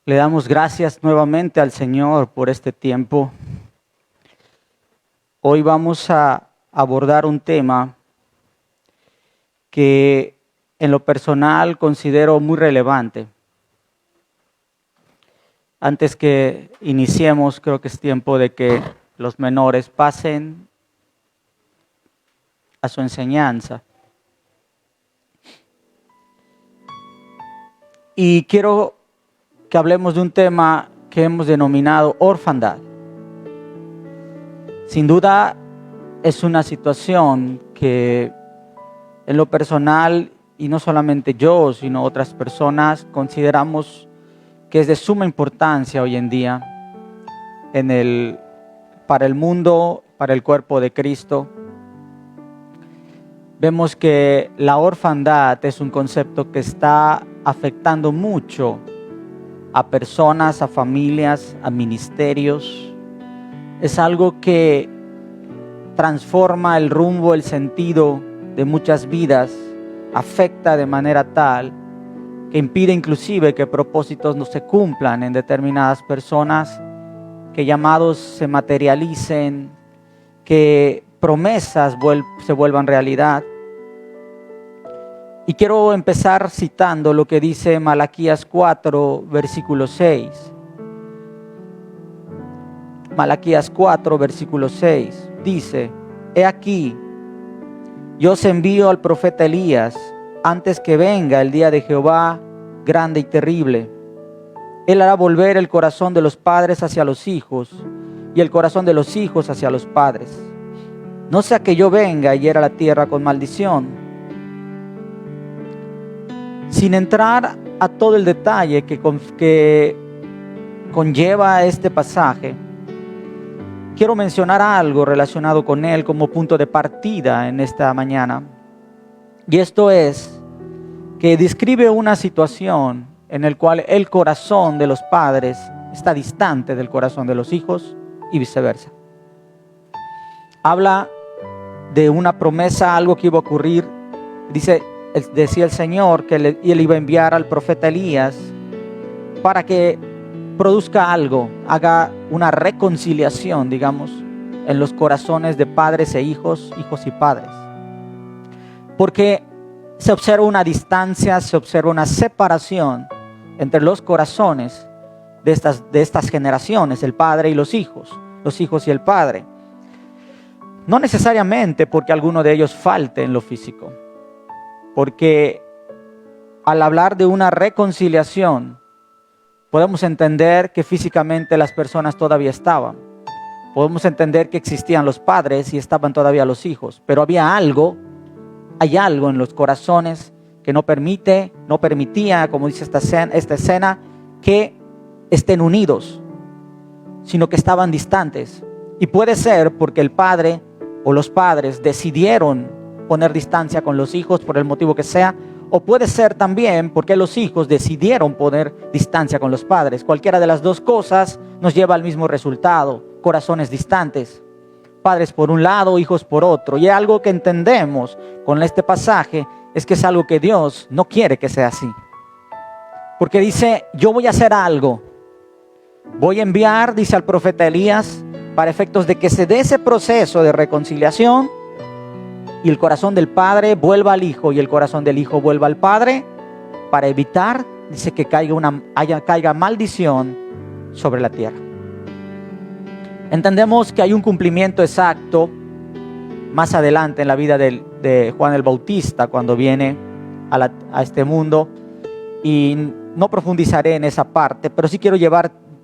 Le damos gracias nuevamente al Señor por este tiempo. Hoy vamos a abordar un tema que en lo personal considero muy relevante. Antes que iniciemos, creo que es tiempo de que los menores pasen a su enseñanza. Y quiero que hablemos de un tema que hemos denominado orfandad. Sin duda es una situación que en lo personal, y no solamente yo, sino otras personas, consideramos que es de suma importancia hoy en día para el mundo, para el cuerpo de Cristo. Vemos que la orfandad es un concepto que está afectando mucho a personas, a familias, a ministerios. Es algo que transforma el rumbo, el sentido de muchas vidas, afecta de manera tal que impide inclusive que propósitos no se cumplan en determinadas personas, que llamados se materialicen, que promesas se vuelvan realidad. Y quiero empezar citando lo que dice Malaquías 4, versículo 6. Malaquías 4, versículo 6 dice: He aquí, yo os envío al profeta Elías antes que venga el día de Jehová grande y terrible. Él hará volver el corazón de los padres hacia los hijos y el corazón de los hijos hacia los padres. No sea que yo venga y hiera la tierra con maldición. Sin entrar a todo el detalle que conlleva este pasaje, quiero mencionar algo relacionado con él como punto de partida en esta mañana. Y esto es que describe una situación en la cual el corazón de los padres está distante del corazón de los hijos y viceversa. Habla de una promesa, algo que iba a ocurrir. Decía el Señor que él iba a enviar al profeta Elías para que produzca algo, haga una reconciliación, digamos, en los corazones de padres e hijos, hijos y padres. Porque se observa una distancia, se observa una separación entre los corazones de estas generaciones, el padre y los hijos y el padre. No necesariamente porque alguno de ellos falte en lo físico, porque al hablar de una reconciliación, podemos entender que físicamente las personas todavía estaban. Podemos entender que existían los padres y estaban todavía los hijos. Pero hay algo en los corazones que no permitía, como dice esta escena, que estén unidos, sino que estaban distantes. Y puede ser porque el padre o los padres decidieron poner distancia con los hijos por el motivo que sea, o puede ser también porque los hijos decidieron poner distancia con los padres. Cualquiera de las dos cosas nos lleva al mismo resultado: corazones distantes, padres por un lado, hijos por otro. Y algo que entendemos con este pasaje es que es algo que Dios no quiere que sea así, porque dice: yo voy a hacer algo, voy a enviar, dice al profeta Elías, para efectos de que se dé ese proceso de reconciliación y el corazón del padre vuelva al hijo y el corazón del hijo vuelva al padre, para evitar, dice, que caiga maldición sobre la tierra. Entendemos que hay un cumplimiento exacto más adelante en la vida de Juan el Bautista, cuando viene a este mundo, y no profundizaré en esa parte, pero sí quiero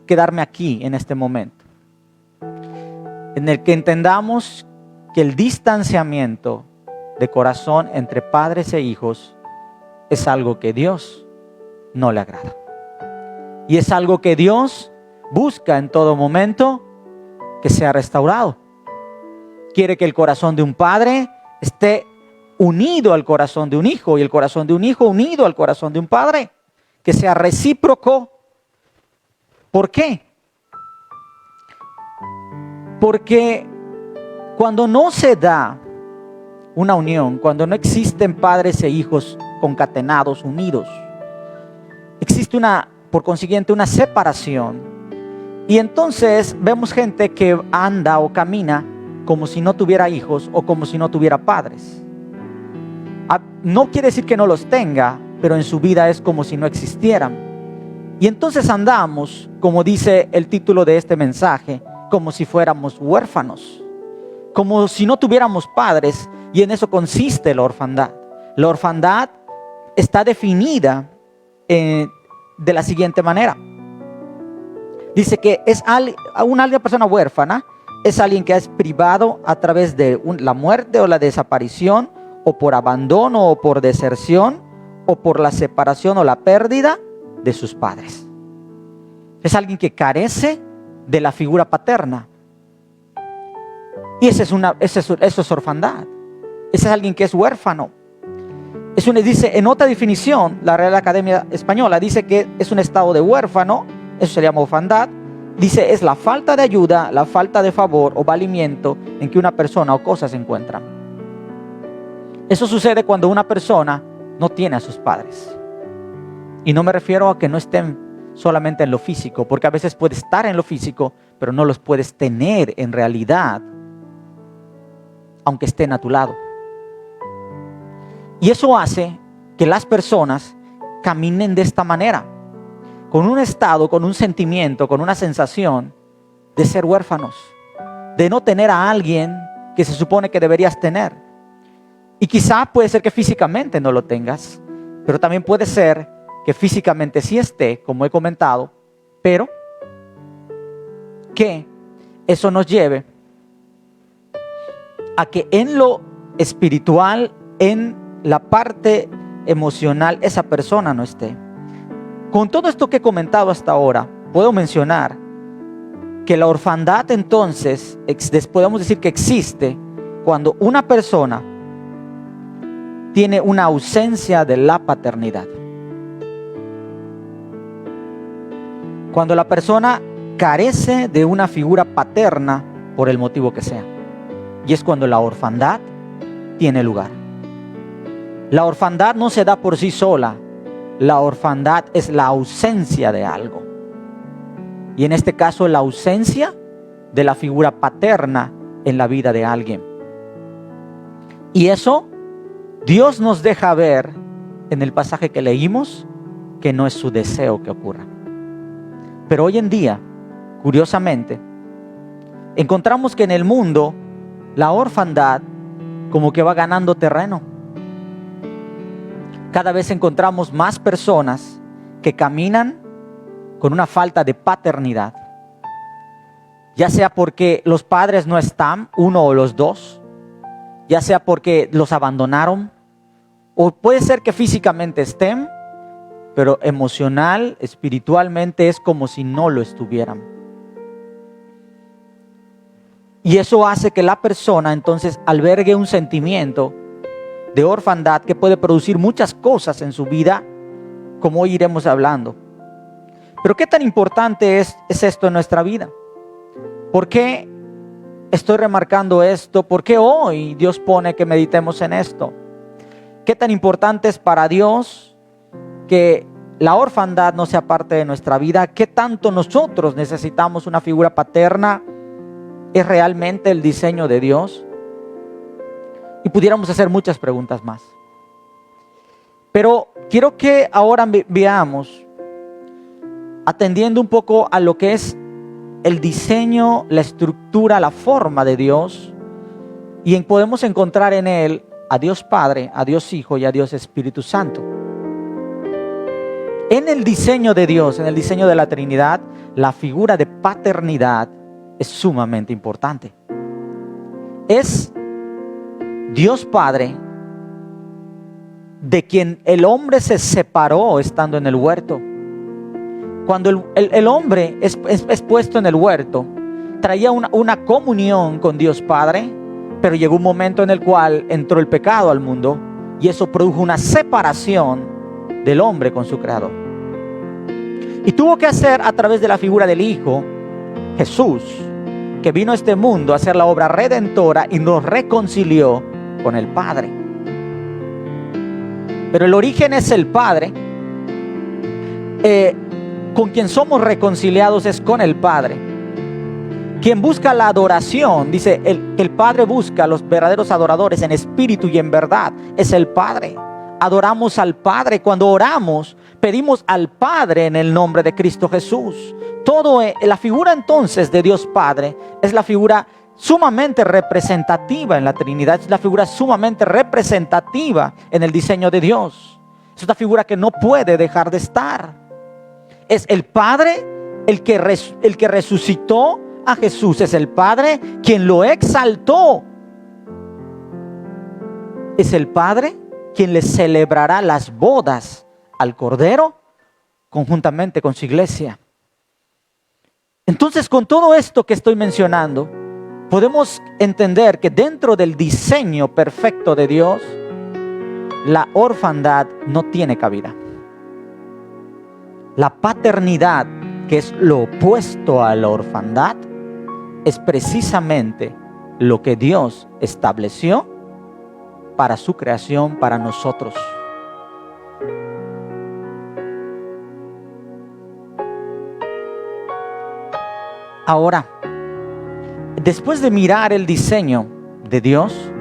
quedarme aquí en este momento, en el que entendamos que el distanciamiento de corazón entre padres e hijos es algo que Dios no le agrada. Y es algo que Dios busca en todo momento que sea restaurado. Quiere que el corazón de un padre esté unido al corazón de un hijo y el corazón de un hijo unido al corazón de un padre, que sea recíproco. ¿Por qué? Porque cuando no se da una unión, cuando no existen padres e hijos concatenados, unidos, existe una por consiguiente una separación. Y entonces vemos gente que anda o camina como si no tuviera hijos o como si no tuviera padres. No quiere decir que no los tenga, pero en su vida es como si no existieran. Y entonces andamos, como dice el título de este mensaje, como si fuéramos huérfanos, como si no tuviéramos padres, y en eso consiste la orfandad. La orfandad está definida de la siguiente manera. Dice que es una persona huérfana, es alguien que es privado a través de la muerte o la desaparición, o por abandono o por deserción, o por la separación o la pérdida de sus padres. Es alguien que carece de la figura paterna. Y eso es orfandad. Ese es alguien que es huérfano. Dice en otra definición, la Real Academia Española dice que es un estado de huérfano. Eso se llama orfandad. Dice, es la falta de ayuda, la falta de favor o valimiento en que una persona o cosa se encuentra. Eso sucede cuando una persona no tiene a sus padres. Y no me refiero a que no estén solamente en lo físico, porque a veces puede estar en lo físico, pero no los puedes tener en realidad, aunque estén a tu lado. Y eso hace que las personas caminen de esta manera, con un estado, con un sentimiento, con una sensación de ser huérfanos, de no tener a alguien que se supone que deberías tener. Y quizá puede ser que físicamente no lo tengas, pero también puede ser que físicamente sí esté, como he comentado, pero que eso nos lleve a que en lo espiritual, en la parte emocional, esa persona no esté. Con todo esto que he comentado hasta ahora, puedo mencionar que la orfandad entonces, podemos decir que existe cuando una persona tiene una ausencia de la paternidad. Cuando la persona carece de una figura paterna por el motivo que sea. Y es cuando la orfandad tiene lugar. La orfandad no se da por sí sola. La orfandad es la ausencia de algo. Y en este caso la ausencia de la figura paterna en la vida de alguien. Y eso Dios nos deja ver en el pasaje que leímos que no es su deseo que ocurra. Pero hoy en día, curiosamente, encontramos que en el mundo la orfandad como que va ganando terreno. Cada vez encontramos más personas que caminan con una falta de paternidad, ya sea porque los padres no están, uno o los dos, ya sea porque los abandonaron, o puede ser que físicamente estén, pero emocional, espiritualmente es como si no lo estuvieran. Y eso hace que la persona entonces albergue un sentimiento de orfandad que puede producir muchas cosas en su vida, como hoy iremos hablando. Pero ¿qué tan importante es esto en nuestra vida? ¿Por qué estoy remarcando esto? ¿Por qué hoy Dios pone que meditemos en esto? ¿Qué tan importante es para Dios que la orfandad no sea parte de nuestra vida? ¿Qué tanto nosotros necesitamos una figura paterna? ¿Es realmente el diseño de Dios? Y pudiéramos hacer muchas preguntas más. Pero quiero que ahora veamos, atendiendo un poco a lo que es el diseño, la estructura, la forma de Dios, y podemos encontrar en Él a Dios Padre, a Dios Hijo y a Dios Espíritu Santo. En el diseño de Dios, en el diseño de la Trinidad, la figura de paternidad es sumamente importante. Es Dios Padre, de quien el hombre se separó estando en el huerto. Cuando el hombre es puesto en el huerto, traía una comunión con Dios Padre, pero llegó un momento en el cual entró el pecado al mundo y eso produjo una separación del hombre con su Creador. Y tuvo que hacer a través de la figura del Hijo, Jesús, que vino a este mundo a hacer la obra redentora y nos reconcilió con el Padre. Pero el origen es el Padre. con quien somos reconciliados es con el Padre. Quien busca la adoración, dice el Padre busca a los verdaderos adoradores en espíritu y en verdad, es el Padre. Adoramos al Padre. Cuando oramos, pedimos al Padre en el nombre de Cristo Jesús. La figura entonces de Dios Padre es la figura sumamente representativa en la Trinidad, es la figura sumamente representativa en el diseño de Dios. Es una figura que no puede dejar de estar. Es el Padre el que resucitó a Jesús, es el Padre quien lo exaltó. Es el Padre quien le celebrará las bodas al Cordero conjuntamente con su iglesia. Entonces, con todo esto que estoy mencionando, podemos entender que dentro del diseño perfecto de Dios, la orfandad no tiene cabida. La paternidad, que es lo opuesto a la orfandad, es precisamente lo que Dios estableció para su creación, para nosotros. Ahora, después de mirar el diseño de Dios,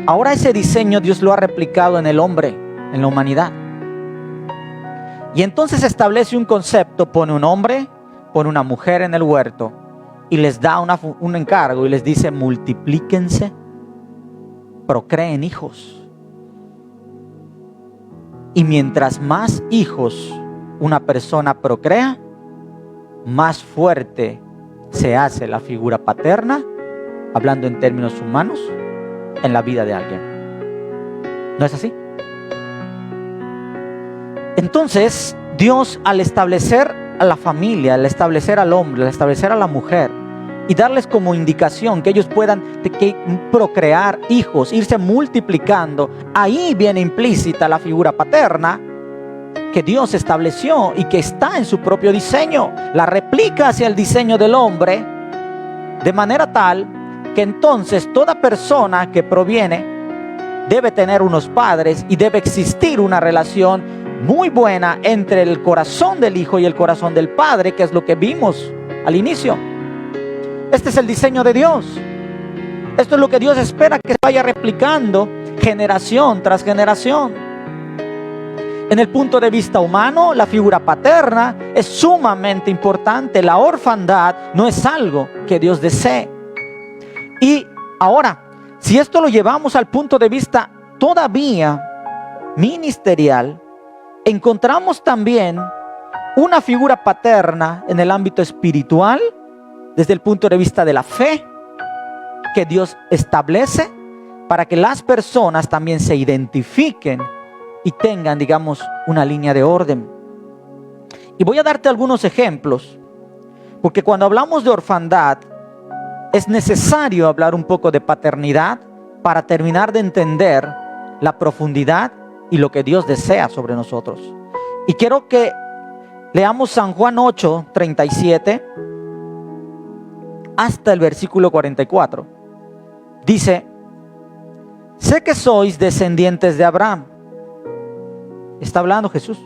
ahora ese diseño Dios lo ha replicado en el hombre, en la humanidad. Y entonces establece un concepto, pone un hombre, pone una mujer en el huerto y les da un encargo y les dice: multiplíquense, procreen hijos. Y mientras más hijos una persona procrea, más fuerte se hace la figura paterna, hablando en términos humanos, en la vida de alguien. ¿No es así? Entonces, Dios, al establecer a la familia, al establecer al hombre, al establecer a la mujer y darles como indicación que ellos puedan procrear hijos, irse multiplicando, ahí viene implícita la figura paterna que Dios estableció y que está en su propio diseño. La replica hacia el diseño del hombre de manera tal que entonces toda persona que proviene debe tener unos padres y debe existir una relación muy buena entre el corazón del hijo y el corazón del padre, que es lo que vimos al inicio. Este es el diseño de Dios. Esto es lo que Dios espera que vaya replicando generación tras generación. En el punto de vista humano, la figura paterna es sumamente importante. La orfandad no es algo que Dios desee. Y ahora, si esto lo llevamos al punto de vista todavía ministerial, encontramos también una figura paterna en el ámbito espiritual, desde el punto de vista de la fe, que Dios establece para que las personas también se identifiquen y tengan, digamos, una línea de orden. Y voy a darte algunos ejemplos, porque cuando hablamos de orfandad, es necesario hablar un poco de paternidad para terminar de entender la profundidad y lo que Dios desea sobre nosotros. Y quiero que leamos San Juan 8, 37 hasta el versículo 44. Dice: sé que sois descendientes de Abraham. Está hablando Jesús.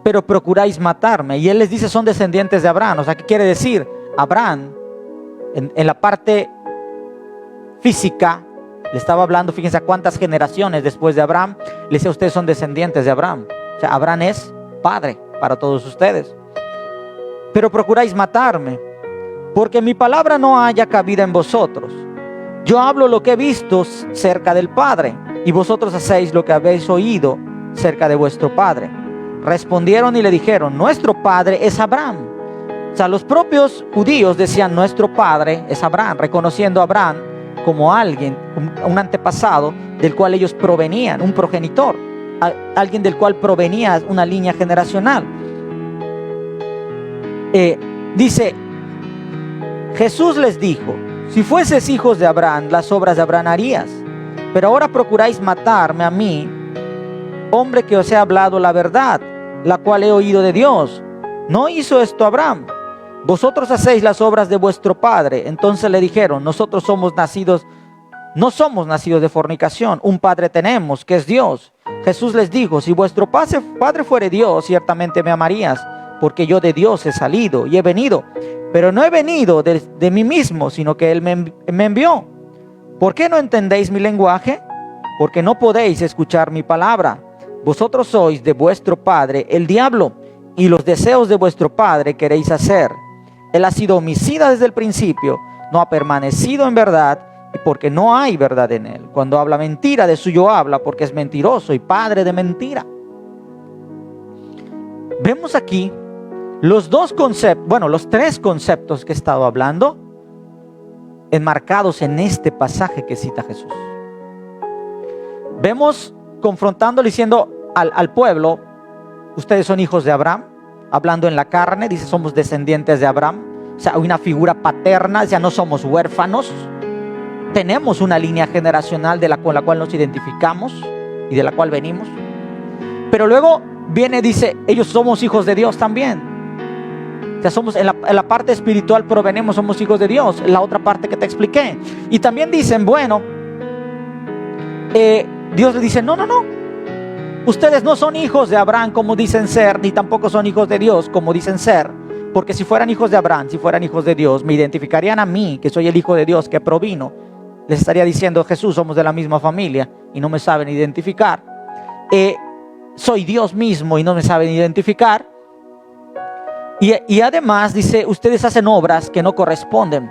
Pero procuráis matarme. Y él les dice: son descendientes de Abraham. O sea, ¿qué quiere decir? Abraham, en la parte física, le estaba hablando, fíjense a cuántas generaciones después de Abraham, le decía: ustedes son descendientes de Abraham. O sea, Abraham es padre para todos ustedes. Pero procuráis matarme, porque mi palabra no haya cabida en vosotros. Yo hablo lo que he visto cerca del Padre, y vosotros hacéis lo que habéis oído cerca de vuestro padre. Respondieron y le dijeron: nuestro padre es Abraham. O sea, los propios judíos decían: nuestro padre es Abraham, reconociendo a Abraham como alguien, un antepasado del cual ellos provenían, un progenitor, alguien del cual provenía una línea generacional. Dice, Jesús les dijo: si fueses hijos de Abraham, las obras de Abraham harías, pero ahora procuráis matarme a mí, hombre que os he hablado la verdad, la cual he oído de Dios. ¿No hizo esto Abraham? Vosotros hacéis las obras de vuestro padre. Entonces le dijeron: nosotros no somos nacidos de fornicación, un padre tenemos, que es Dios. Jesús les dijo: si vuestro padre fuere Dios, ciertamente me amarías, porque yo de Dios he salido y he venido. Pero no he venido de mí mismo, sino que Él me envió. ¿Por qué no entendéis mi lenguaje? Porque no podéis escuchar mi palabra. Vosotros sois de vuestro padre el diablo, y los deseos de vuestro padre queréis hacer. Él ha sido homicida desde el principio, no ha permanecido en verdad, y porque no hay verdad en él. Cuando habla mentira, de suyo habla, porque es mentiroso y padre de mentira. Vemos aquí los tres conceptos que he estado hablando, enmarcados en este pasaje que cita Jesús. Vemos confrontándole, diciendo al pueblo: ustedes son hijos de Abraham, hablando en la carne, dice, somos descendientes de Abraham. O sea, hay una figura paterna, ya no somos huérfanos, tenemos una línea generacional con la cual nos identificamos y de la cual venimos. Pero luego viene, dice, ellos somos hijos de Dios también. O sea, somos en la parte espiritual provenimos, somos hijos de Dios, en la otra parte que te expliqué. Y también dicen, bueno, Dios le dice, no, ustedes no son hijos de Abraham como dicen ser, ni tampoco son hijos de Dios como dicen ser. Porque si fueran hijos de Abraham, si fueran hijos de Dios, me identificarían a mí, que soy el hijo de Dios que provino. Les estaría diciendo, Jesús, somos de la misma familia y no me saben identificar. Soy Dios mismo y no me saben identificar. Y además dice, ustedes hacen obras que no corresponden.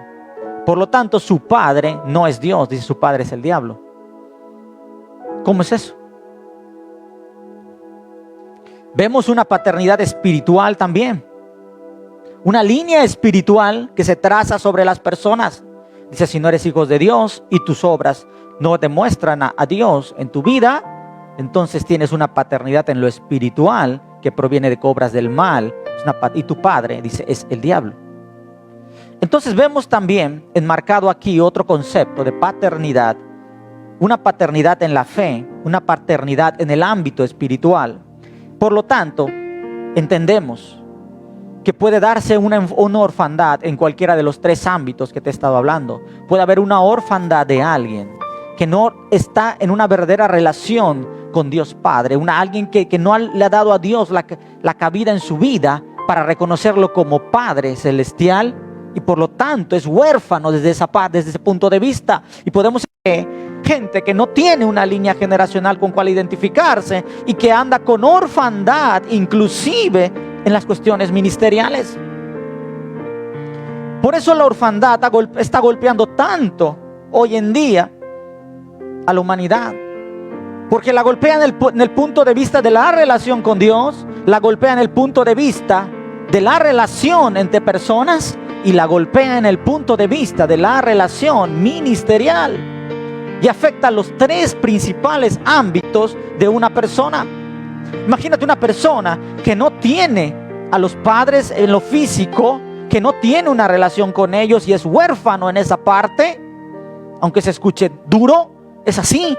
Por lo tanto, su padre no es Dios, dice, su padre es el diablo. ¿Cómo es eso? Vemos una paternidad espiritual también. Una línea espiritual que se traza sobre las personas. Dice, si no eres hijos de Dios y tus obras no demuestran a Dios en tu vida, entonces tienes una paternidad en lo espiritual que proviene de obras del mal. Y tu padre, dice, es el diablo. Entonces vemos también enmarcado aquí otro concepto de paternidad. Una paternidad en la fe, una paternidad en el ámbito espiritual. Por lo tanto, entendemos que puede darse una orfandad en cualquiera de los tres ámbitos que te he estado hablando. Puede haber una orfandad de alguien que no está en una verdadera relación con Dios Padre, alguien que no le ha dado a Dios la cabida en su vida para reconocerlo como Padre celestial, y por lo tanto es huérfano desde ese punto de vista. Y podemos ver gente que no tiene una línea generacional con cual identificarse y que anda con orfandad, inclusive en las cuestiones ministeriales. Por eso la orfandad está golpeando tanto hoy en día a la humanidad, porque la golpea en el punto de vista de la relación con Dios, la golpea en el punto de vista de la relación entre personas y la golpea en el punto de vista de la relación ministerial, y afecta los tres principales ámbitos de una persona. Imagínate una persona que no tiene a los padres en lo físico, que no tiene una relación con ellos y es huérfano en esa parte. Aunque se escuche duro, es así,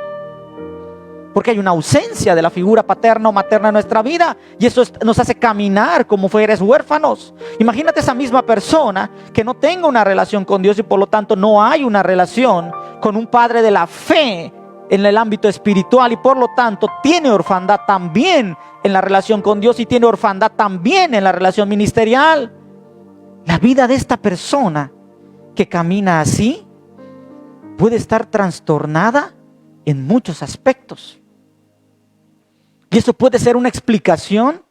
porque hay una ausencia de la figura paterna o materna en nuestra vida, y eso nos hace caminar como fueres huérfanos. Imagínate esa misma persona que no tenga una relación con Dios y por lo tanto no hay una relación con un padre de la fe en el ámbito espiritual, y por lo tanto tiene orfandad también en la relación con Dios y tiene orfandad también en la relación ministerial. La vida de esta persona que camina así puede estar trastornada en muchos aspectos. Y eso puede ser una explicación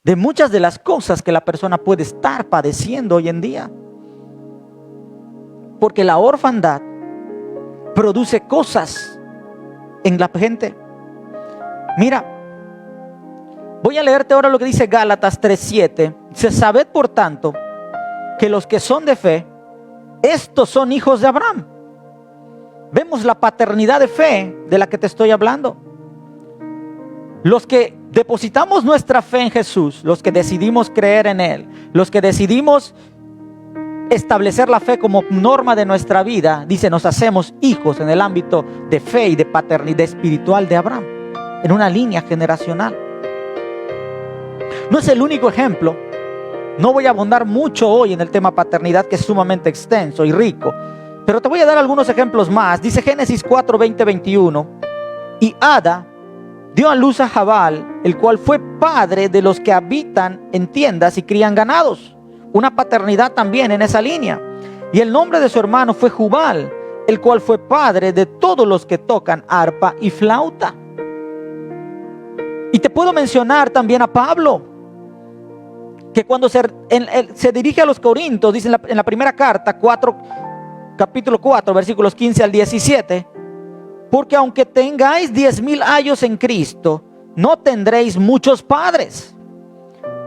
de muchas de las cosas que la persona puede estar padeciendo hoy en día. Porque la orfandad produce cosas en la gente. Mira, voy a leerte ahora lo que dice Gálatas 3:7. Dice, sabed por tanto que los que son de fe, estos son hijos de Abraham. Vemos la paternidad de fe de la que te estoy hablando. Los que depositamos nuestra fe en Jesús, los que decidimos creer en Él, los que decidimos establecer la fe como norma de nuestra vida, dice, nos hacemos hijos en el ámbito de fe y de paternidad espiritual de Abraham, en una línea generacional. No es el único ejemplo. No voy a abundar mucho hoy en el tema paternidad, que es sumamente extenso y rico, pero te voy a dar algunos ejemplos más. Dice Génesis 4:20-21, y Ada dio a luz a Jabal, el cual fue padre de los que habitan en tiendas y crían ganados. Una paternidad también en esa línea. Y el nombre de su hermano fue Jubal, el cual fue padre de todos los que tocan arpa y flauta. Y te puedo mencionar también a Pablo, que cuando se dirige a los Corintios, dice en la primera carta, capítulo 4, versículos 15 al 17, porque aunque tengáis 10,000 años en Cristo, no tendréis muchos padres.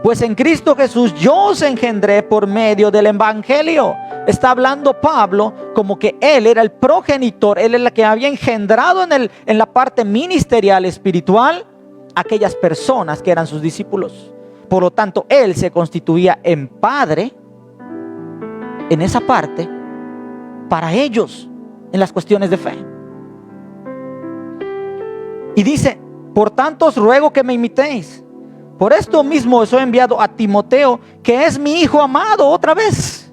Pues en Cristo Jesús yo os engendré por medio del evangelio. Está hablando Pablo como que él era el progenitor, él es el que había engendrado en la parte ministerial espiritual aquellas personas que eran sus discípulos. Por lo tanto, él se constituía en padre en esa parte para ellos en las cuestiones de fe. Y dice, por tanto os ruego que me imitéis. Por esto mismo os he enviado a Timoteo, que es mi hijo amado, otra vez.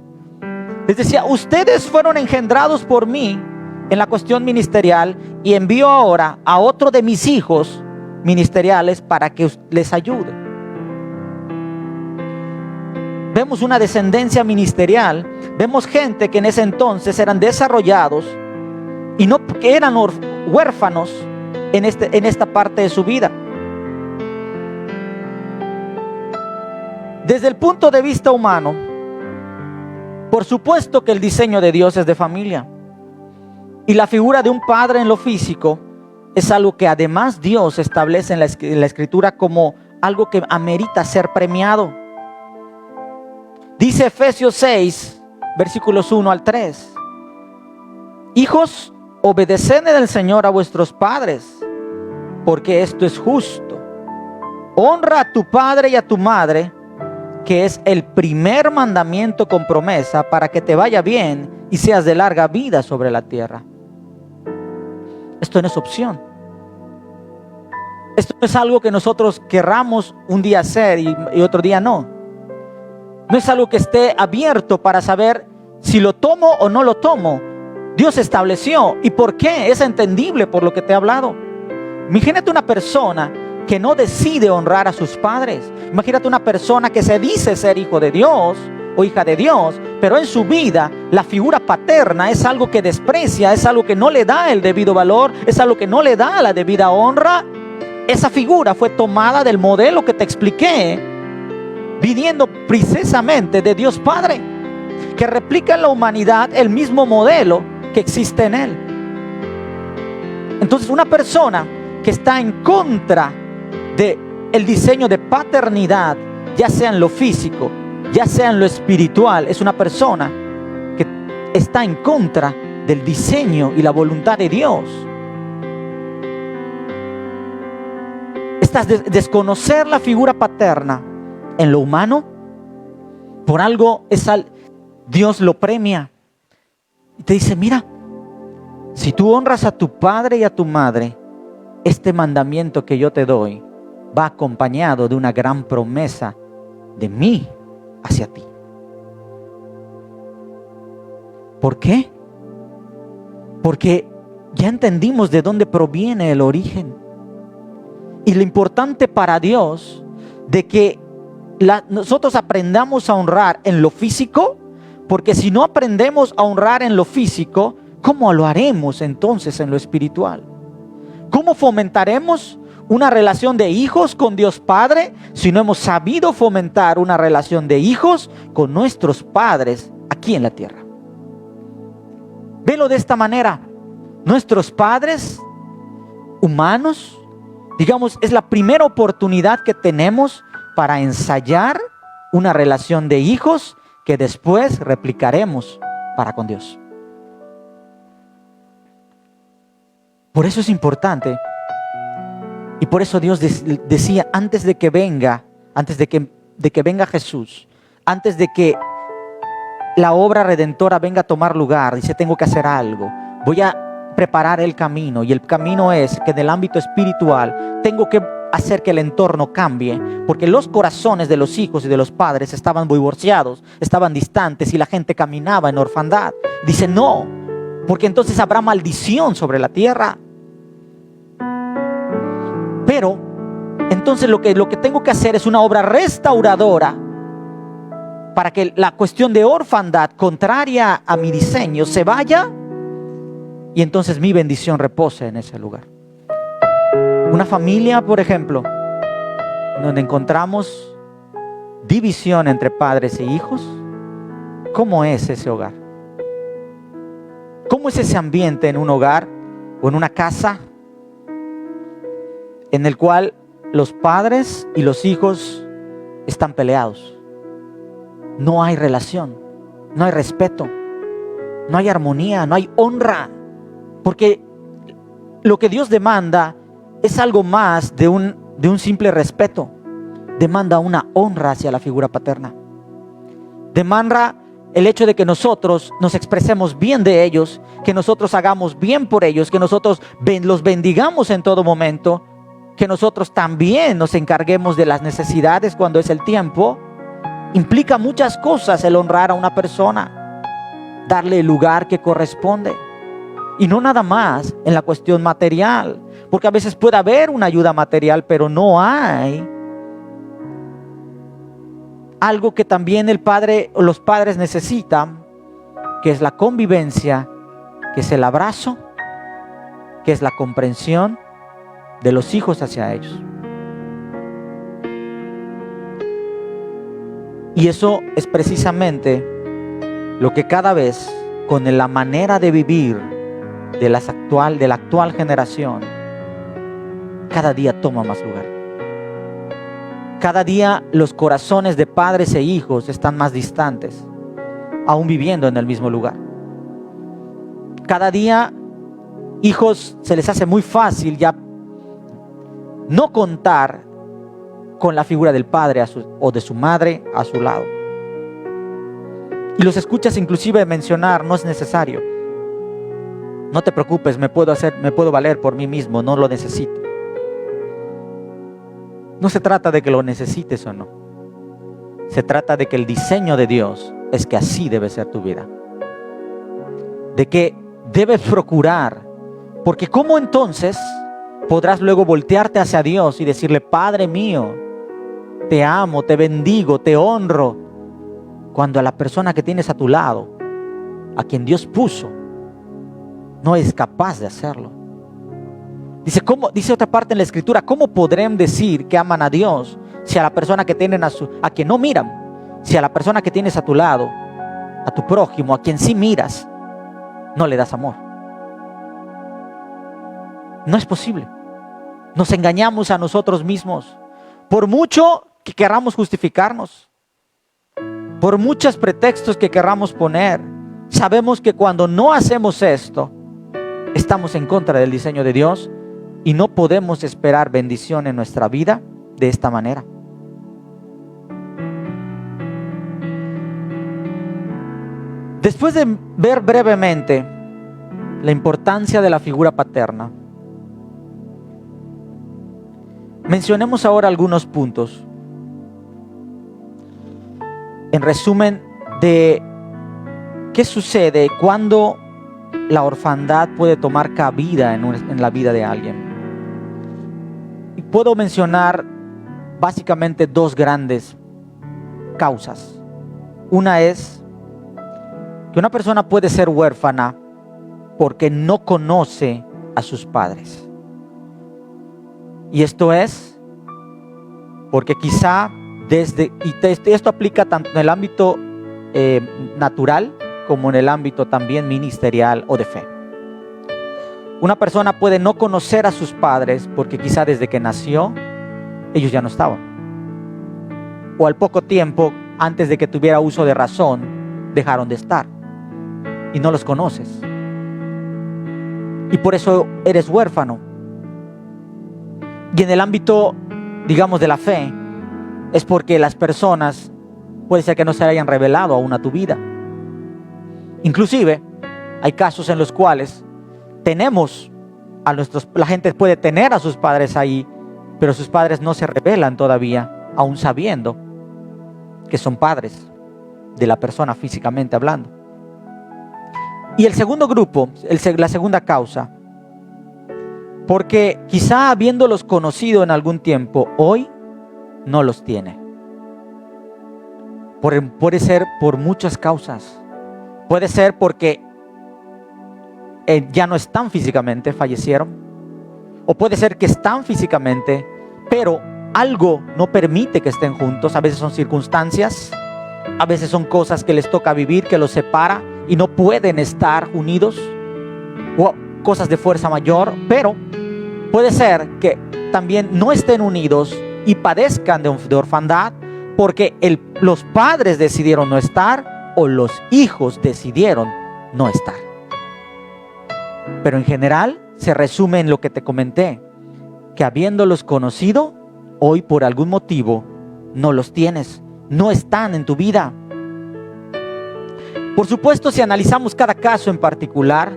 Les decía, ustedes fueron engendrados por mí en la cuestión ministerial, y envío ahora a otro de mis hijos ministeriales para que les ayude. Vemos una descendencia ministerial, vemos gente que en ese entonces eran desarrollados y no que eran huérfanos en esta parte de su vida. Desde el punto de vista humano, por supuesto que el diseño de Dios es de familia. Y la figura de un padre en lo físico es algo que además Dios establece en la Escritura como algo que amerita ser premiado. Dice Efesios 6, versículos 1 al 3. Hijos, obedeced en el Señor a vuestros padres, porque esto es justo. Honra a tu padre y a tu madre, que es el primer mandamiento con promesa para que te vaya bien y seas de larga vida sobre la tierra. Esto no es opción. Esto no es algo que nosotros querramos un día hacer y otro día no. No es algo que esté abierto para saber si lo tomo o no lo tomo. Dios estableció. ¿Y por qué? Es entendible por lo que te he hablado. Imagínate una persona que no decide honrar a sus padres. Imagínate una persona que se dice ser hijo de Dios o hija de Dios, pero en su vida la figura paterna es algo que desprecia, es algo que no le da el debido valor, es algo que no le da la debida honra. Esa figura fue tomada del modelo que te expliqué, viniendo precisamente de Dios Padre, que replica en la humanidad el mismo modelo que existe en Él. Entonces, una persona que está en contra del diseño de paternidad, ya sea en lo físico, ya sea en lo espiritual, es una persona que está en contra del diseño y la voluntad de Dios. Desconocer la figura paterna en lo humano, por algo Dios lo premia y te dice, mira, si tú honras a tu padre y a tu madre, este mandamiento que yo te doy va acompañado de una gran promesa de mí hacia ti. ¿Por qué? Porque ya entendimos de dónde proviene el origen. Y lo importante para Dios de que nosotros aprendamos a honrar en lo físico, porque si no aprendemos a honrar en lo físico, ¿cómo lo haremos entonces en lo espiritual? ¿Cómo fomentaremos una relación de hijos con Dios Padre si no hemos sabido fomentar una relación de hijos con nuestros padres aquí en la tierra? Velo de esta manera. Nuestros padres humanos, digamos, es la primera oportunidad que tenemos para ensayar una relación de hijos que después replicaremos para con Dios. Por eso es importante. Y por eso Dios decía, antes de que venga Jesús, antes de que la obra redentora venga a tomar lugar, dice, tengo que hacer algo. Voy a preparar el camino, y el camino es que en el ámbito espiritual tengo que hacer que el entorno cambie, porque los corazones de los hijos y de los padres estaban divorciados, estaban distantes, y la gente caminaba en orfandad. Dice, no, porque entonces habrá maldición sobre la tierra. Pero entonces lo que tengo que hacer es una obra restauradora para que la cuestión de orfandad, contraria a mi diseño, se vaya y entonces mi bendición repose en ese lugar. Una familia, por ejemplo, donde encontramos división entre padres e hijos, ¿cómo es ese hogar? ¿Cómo es ese ambiente en un hogar o en una casa en el cual los padres y los hijos están peleados? No hay relación, no hay respeto, no hay armonía, no hay honra, porque lo que Dios demanda es algo más de un simple respeto. Demanda una honra hacia la figura paterna. Demanda el hecho de que nosotros nos expresemos bien de ellos, que nosotros hagamos bien por ellos, que nosotros los bendigamos en todo momento, que nosotros también nos encarguemos de las necesidades cuando es el tiempo. Implica muchas cosas el honrar a una persona, darle el lugar que corresponde. Y no nada más en la cuestión material, porque a veces puede haber una ayuda material, pero no hay algo que también el padre o los padres necesitan, que es la convivencia, que es el abrazo, que es la comprensión de los hijos hacia ellos. Y eso es precisamente lo que cada vez, con la manera de vivir de la actual generación, cada día toma más lugar. Cada día los corazones de padres e hijos están más distantes, aún viviendo en el mismo lugar. Cada día hijos se les hace muy fácil ya no contar con la figura del padre o de su madre a su lado. Y los escuchas inclusive mencionar: no es necesario, no te preocupes, me puedo valer por mí mismo, no lo necesito. No se trata de que lo necesites o no. Se trata de que el diseño de Dios es que así debe ser tu vida. De que debes procurar, porque ¿cómo entonces podrás luego voltearte hacia Dios y decirle: Padre mío, te amo, te bendigo, te honro, cuando a la persona que tienes a tu lado, a quien Dios puso, no es capaz de hacerlo? Dice otra parte en la escritura: ¿cómo podrán decir que aman a Dios si a la persona que tienen a quien no miran, si a la persona que tienes a tu lado, a tu prójimo, a quien sí miras, no le das amor? No es posible. Nos engañamos a nosotros mismos. Por mucho que queramos justificarnos, por muchos pretextos que queramos poner, sabemos que cuando no hacemos esto, estamos en contra del diseño de Dios. Y no podemos esperar bendición en nuestra vida de esta manera. Después de ver brevemente la importancia de la figura paterna, mencionemos ahora algunos puntos. En resumen, de qué sucede cuando la orfandad puede tomar cabida en la vida de alguien. Y puedo mencionar básicamente dos grandes causas. Una es que una persona puede ser huérfana porque no conoce a sus padres. Y esto es porque quizá esto aplica tanto en el ámbito natural como en el ámbito también ministerial o de fe. Una persona puede no conocer a sus padres porque quizá desde que nació ellos ya no estaban, o al poco tiempo, antes de que tuviera uso de razón, dejaron de estar y no los conoces, y por eso eres huérfano. Y en el ámbito, digamos, de la fe, es porque las personas puede ser que no se hayan revelado aún a tu vida. Inclusive hay casos en los cuales la gente puede tener a sus padres ahí, pero sus padres no se revelan todavía, aún sabiendo que son padres de la persona físicamente hablando. Y el segundo grupo, la segunda causa, Porque quizá habiéndolos conocido en algún tiempo, hoy no los tiene. Puede ser por muchas causas. Puede ser porque ya no están físicamente, fallecieron. O puede ser que están físicamente, pero algo no permite que estén juntos. A veces son circunstancias, a veces son cosas que les toca vivir, que los separa y no pueden estar unidos. O cosas de fuerza mayor, pero puede ser que también no estén unidos y padezcan de orfandad porque los padres decidieron no estar o los hijos decidieron no estar. Pero en general se resume en lo que te comenté, que habiéndolos conocido, hoy por algún motivo no los tienes, no están en tu vida. Por supuesto, si analizamos cada caso en particular,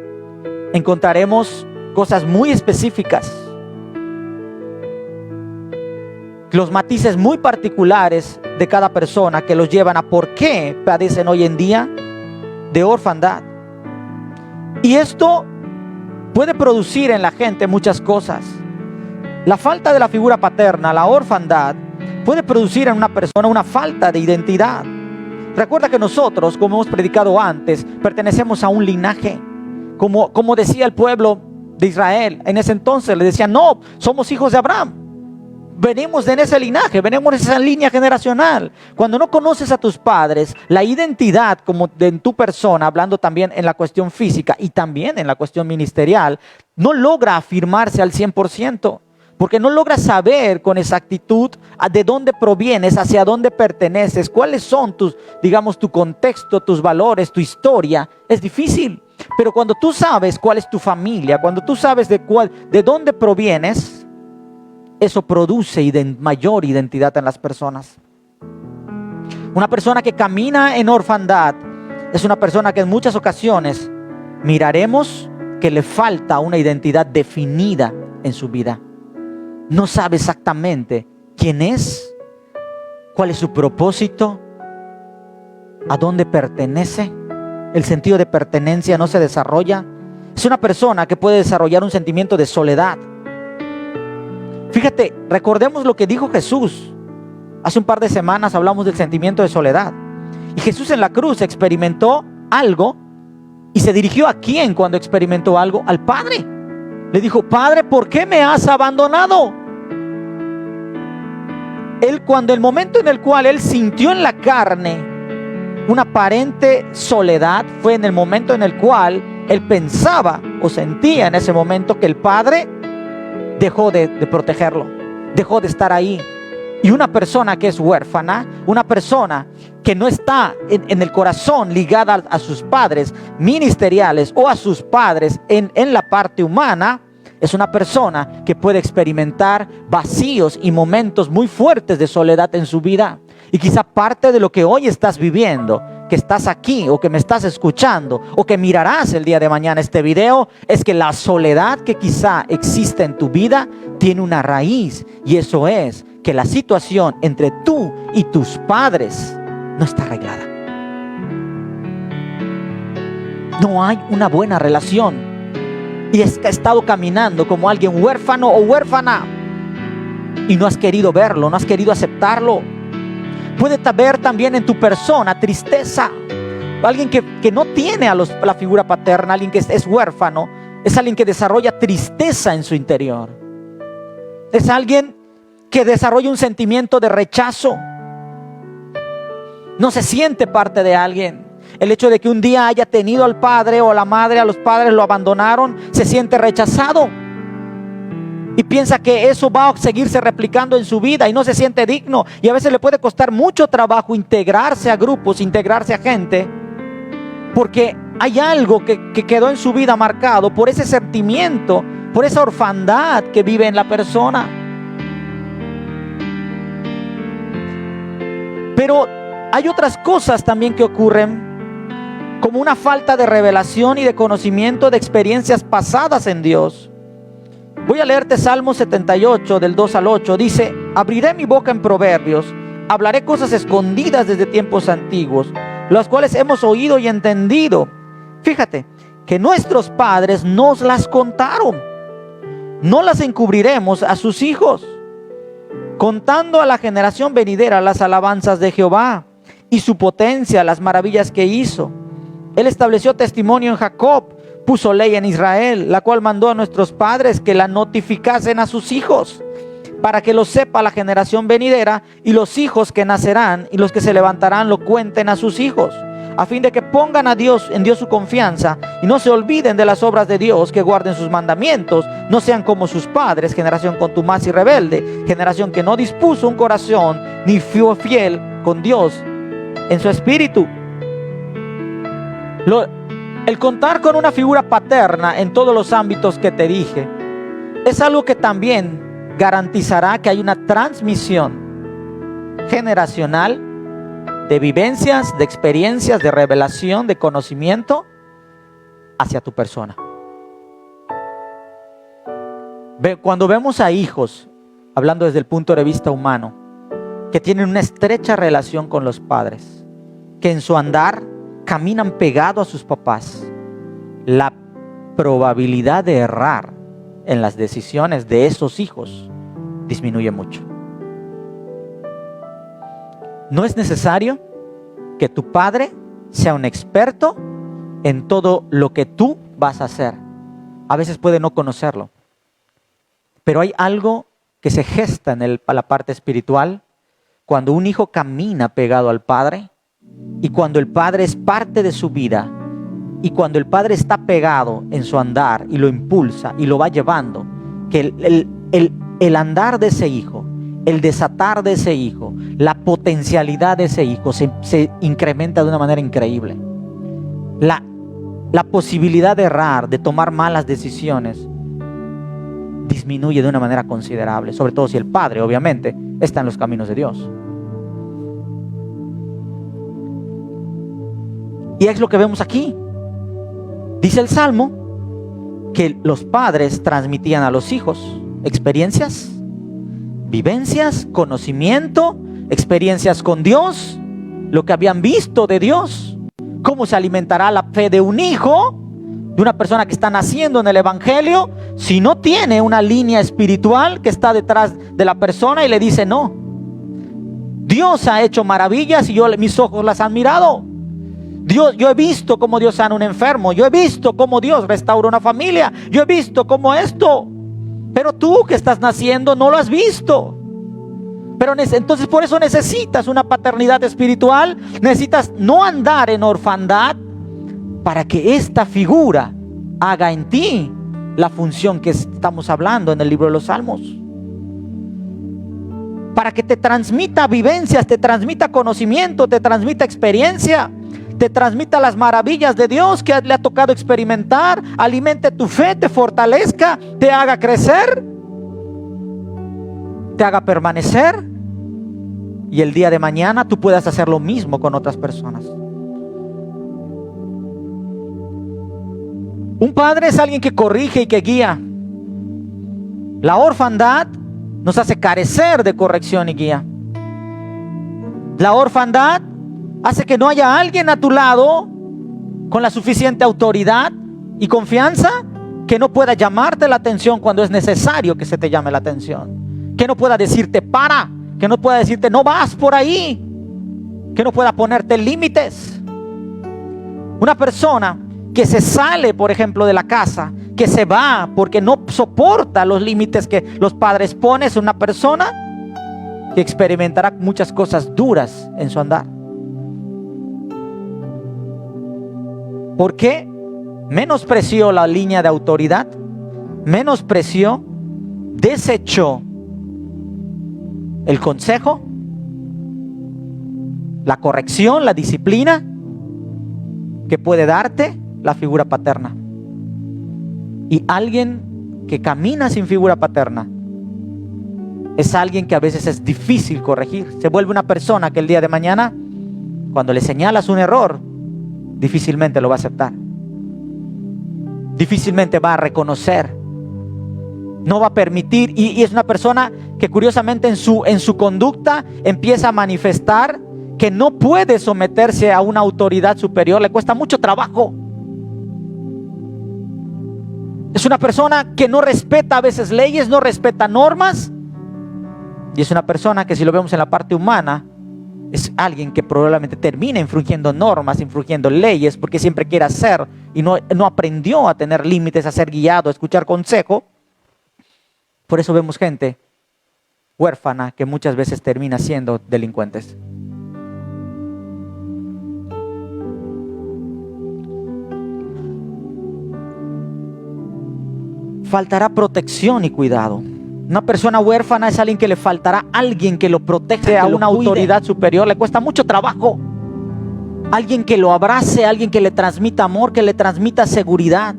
encontraremos cosas muy específicas, los matices muy particulares de cada persona que los llevan a por qué padecen hoy en día de orfandad. Y esto puede producir en la gente muchas cosas. La falta de la figura paterna, la orfandad, puede producir en una persona una falta de identidad. Recuerda que nosotros, como hemos predicado antes, pertenecemos a un linaje. Como decía el pueblo de Israel en ese entonces, le decían: no, somos hijos de Abraham. Venimos de ese linaje, venimos de esa línea generacional. Cuando no conoces a tus padres, la identidad como en tu persona, hablando también en la cuestión física y también en la cuestión ministerial, no logra afirmarse al 100%. Porque no logras saber con exactitud de dónde provienes, hacia dónde perteneces, cuáles son tus, digamos, tu contexto, tus valores, tu historia. Es difícil. Pero cuando tú sabes cuál es tu familia, cuando tú sabes de dónde provienes, eso produce mayor identidad en las personas. Una persona que camina en orfandad es una persona que en muchas ocasiones miraremos que le falta una identidad definida en su vida. No sabe exactamente quién es, cuál es su propósito, a dónde pertenece. El sentido de pertenencia no se desarrolla. Es una persona que puede desarrollar un sentimiento de soledad. Fíjate, recordemos lo que dijo Jesús. Hace un par de semanas hablamos del sentimiento de soledad. Y Jesús en la cruz experimentó algo. ¿Y se dirigió a quién cuando experimentó algo? Al Padre. Le dijo: Padre, ¿por qué me has abandonado? Cuando el momento en el cual él sintió en la carne una aparente soledad, fue en el momento en el cual él pensaba o sentía en ese momento que el Padre dejó de protegerlo, dejó de estar ahí. Y una persona que es huérfana, una persona que no está en el corazón ligada a sus padres ministeriales o a sus padres en la parte humana, es una persona que puede experimentar vacíos y momentos muy fuertes de soledad en su vida. Y quizá parte de lo que hoy estás viviendo, que estás aquí o que me estás escuchando o que mirarás el día de mañana este video, es que la soledad que quizá existe en tu vida tiene una raíz, y eso es que la situación entre tú y tus padres no está arreglada. No hay una buena relación. Y has estado caminando como alguien huérfano o huérfana y no has querido verlo, no has querido aceptarlo. Puede haber también en tu persona tristeza. Alguien que no tiene la figura paterna, alguien que es huérfano, es alguien que desarrolla tristeza en su interior. Es alguien que desarrolla un sentimiento de rechazo. No se siente parte de alguien. El hecho de que un día haya tenido al padre o a la madre, a los padres lo abandonaron, se siente rechazado. Y piensa que eso va a seguirse replicando en su vida y no se siente digno. Y a veces le puede costar mucho trabajo integrarse a grupos, integrarse a gente, porque hay algo que quedó en su vida marcado por ese sentimiento, por esa orfandad que vive en la persona. Pero hay otras cosas también que ocurren, como una falta de revelación y de conocimiento de experiencias pasadas en Dios. Voy a leerte Salmo 78 del 2 al 8. Dice: abriré mi boca en proverbios, hablaré cosas escondidas desde tiempos antiguos, las cuales hemos oído y entendido. Fíjate, que nuestros padres nos las contaron, no las encubriremos a sus hijos, contando a la generación venidera las alabanzas de Jehová y su potencia, las maravillas que hizo. Él estableció testimonio en Jacob, puso ley en Israel, la cual mandó a nuestros padres que la notificasen a sus hijos, para que lo sepa la generación venidera, y los hijos que nacerán y los que se levantarán lo cuenten a sus hijos, a fin de que pongan a Dios, en Dios su confianza, y no se olviden de las obras de Dios, que guarden sus mandamientos, no sean como sus padres, generación contumaz y rebelde, generación que no dispuso un corazón, ni fue fiel con Dios en su espíritu. El contar con una figura paterna en todos los ámbitos que te dije es algo que también garantizará que hay una transmisión generacional de vivencias, de experiencias, de revelación, de conocimiento hacia tu persona. Cuando vemos a hijos, hablando desde el punto de vista humano, que tienen una estrecha relación con los padres, que en su andar caminan pegados a sus papás, la probabilidad de errar en las decisiones de esos hijos disminuye mucho. No es necesario que tu padre sea un experto en todo lo que tú vas a hacer. A veces puede no conocerlo, pero hay algo que se gesta en la parte espiritual cuando un hijo camina pegado al padre, y cuando el padre es parte de su vida, y cuando el padre está pegado en su andar y lo impulsa y lo va llevando, que el andar de ese hijo, el desatar de ese hijo, la potencialidad de ese hijo se incrementa de una manera increíble. La posibilidad de errar, de tomar malas decisiones, disminuye de una manera considerable, sobre todo si el padre, obviamente, está en los caminos de Dios. Y es lo que vemos aquí. Dice el Salmo que los padres transmitían a los hijos experiencias, vivencias, conocimiento, experiencias con Dios, lo que habían visto de Dios. ¿Cómo se alimentará la fe de un hijo, de una persona que está naciendo en el Evangelio, si no tiene una línea espiritual que está detrás de la persona y le dice no? Dios ha hecho maravillas y mis ojos las han mirado. Yo he visto cómo Dios sana a un enfermo, yo he visto cómo Dios restaura una familia, yo he visto cómo esto, pero tú que estás naciendo no lo has visto. Pero entonces por eso necesitas una paternidad espiritual, necesitas no andar en orfandad, para que esta figura haga en ti la función que estamos hablando en el libro de los Salmos, para que te transmita vivencias, te transmita conocimiento, te transmita experiencia, te transmita las maravillas de Dios que le ha tocado experimentar, alimente tu fe, te fortalezca, te haga crecer, te haga permanecer, y el día de mañana tú puedas hacer lo mismo con otras personas. Un padre es alguien que corrige y que guía. La orfandad nos hace carecer de corrección y guía. La orfandad hace que no haya alguien a tu lado con la suficiente autoridad y confianza que no pueda llamarte la atención cuando es necesario que se te llame la atención, que no pueda decirte para, que no pueda decirte no vas por ahí, que no pueda ponerte límites. Una persona que se sale, por ejemplo, de la casa, que se va porque no soporta los límites que los padres ponen, es una persona que experimentará muchas cosas duras en su andar. ¿Por qué? Menospreció la línea de autoridad, menospreció, desechó el consejo, la corrección, la disciplina que puede darte la figura paterna. Y alguien que camina sin figura paterna es alguien que a veces es difícil corregir. Se vuelve una persona que el día de mañana, cuando le señalas un error, difícilmente lo va a aceptar, difícilmente va a reconocer, no va a permitir, y es una persona que curiosamente en su conducta empieza a manifestar que no puede someterse a una autoridad superior, le cuesta mucho trabajo. Es una persona que no respeta a veces leyes, no respeta normas. Y es una persona que, si lo vemos en la parte humana, es alguien que probablemente termina infringiendo normas, infringiendo leyes, porque siempre quiere hacer y no aprendió a tener límites, a ser guiado, a escuchar consejo. Por eso vemos gente huérfana que muchas veces termina siendo delincuentes. Faltará protección y cuidado. Una persona huérfana es alguien que le faltará alguien que lo proteja, a una autoridad superior. Le cuesta mucho trabajo. Alguien que lo abrace, alguien que le transmita amor, que le transmita seguridad,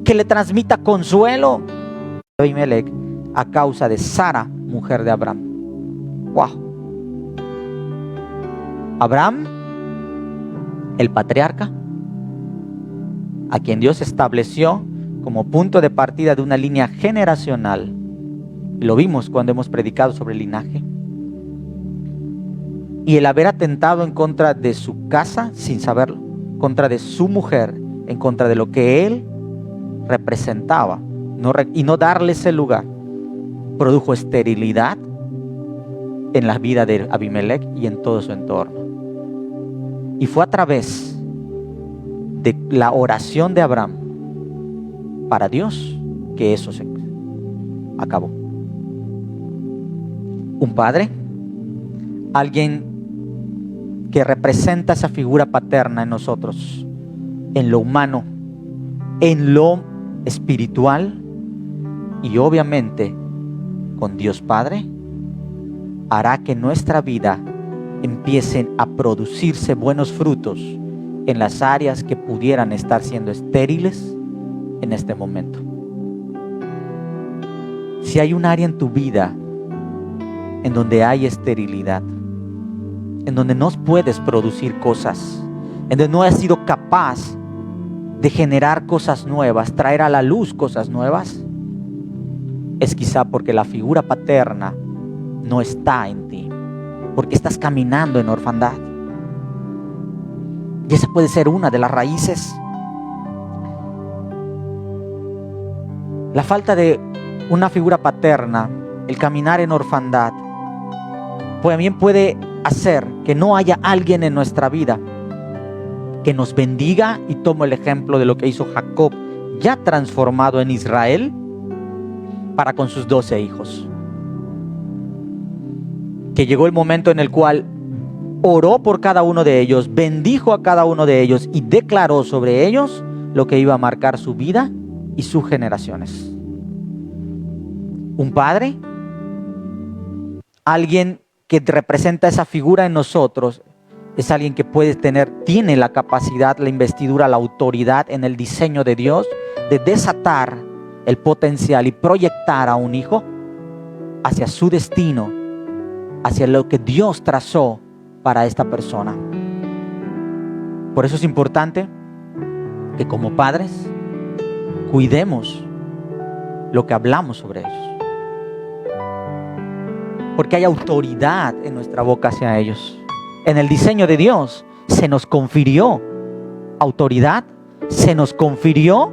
que le transmita consuelo. Abimelech, a causa de Sara, mujer de Abraham. Wow. Abraham, el patriarca, a quien Dios estableció como punto de partida de una línea generacional. Lo vimos cuando hemos predicado sobre el linaje. Y el haber atentado en contra de su casa sin saberlo, contra de su mujer, en contra de lo que él representaba, y no darle ese lugar, produjo esterilidad en la vida de Abimelech y en todo su entorno. Y fue a través de la oración de Abraham para Dios que eso se acabó. Un padre, alguien que representa esa figura paterna en nosotros, en lo humano, en lo espiritual y obviamente con Dios Padre, hará que nuestra vida empiecen a producirse buenos frutos en las áreas que pudieran estar siendo estériles en este momento. Si hay un área en tu vida en donde hay esterilidad, en donde no puedes producir cosas, en donde no has sido capaz de generar cosas nuevas, traer a la luz cosas nuevas, es quizá porque la figura paterna no está en ti, porque estás caminando en orfandad. Y esa puede ser una de las raíces. La falta de una figura paterna, el caminar en orfandad, también puede hacer que no haya alguien en nuestra vida que nos bendiga. Y tomo el ejemplo de lo que hizo Jacob, ya transformado en Israel, para con sus 12 hijos. Que llegó el momento en el cual oró por cada uno de ellos, bendijo a cada uno de ellos y declaró sobre ellos lo que iba a marcar su vida y sus generaciones. Un padre, alguien que representa esa figura en nosotros, es alguien que tiene la capacidad, la investidura, la autoridad en el diseño de Dios de desatar el potencial y proyectar a un hijo hacia su destino, hacia lo que Dios trazó para esta persona. Por eso es importante que como padres cuidemos lo que hablamos sobre ellos, porque hay autoridad en nuestra boca hacia ellos. En el diseño de Dios se nos confirió autoridad, se nos confirió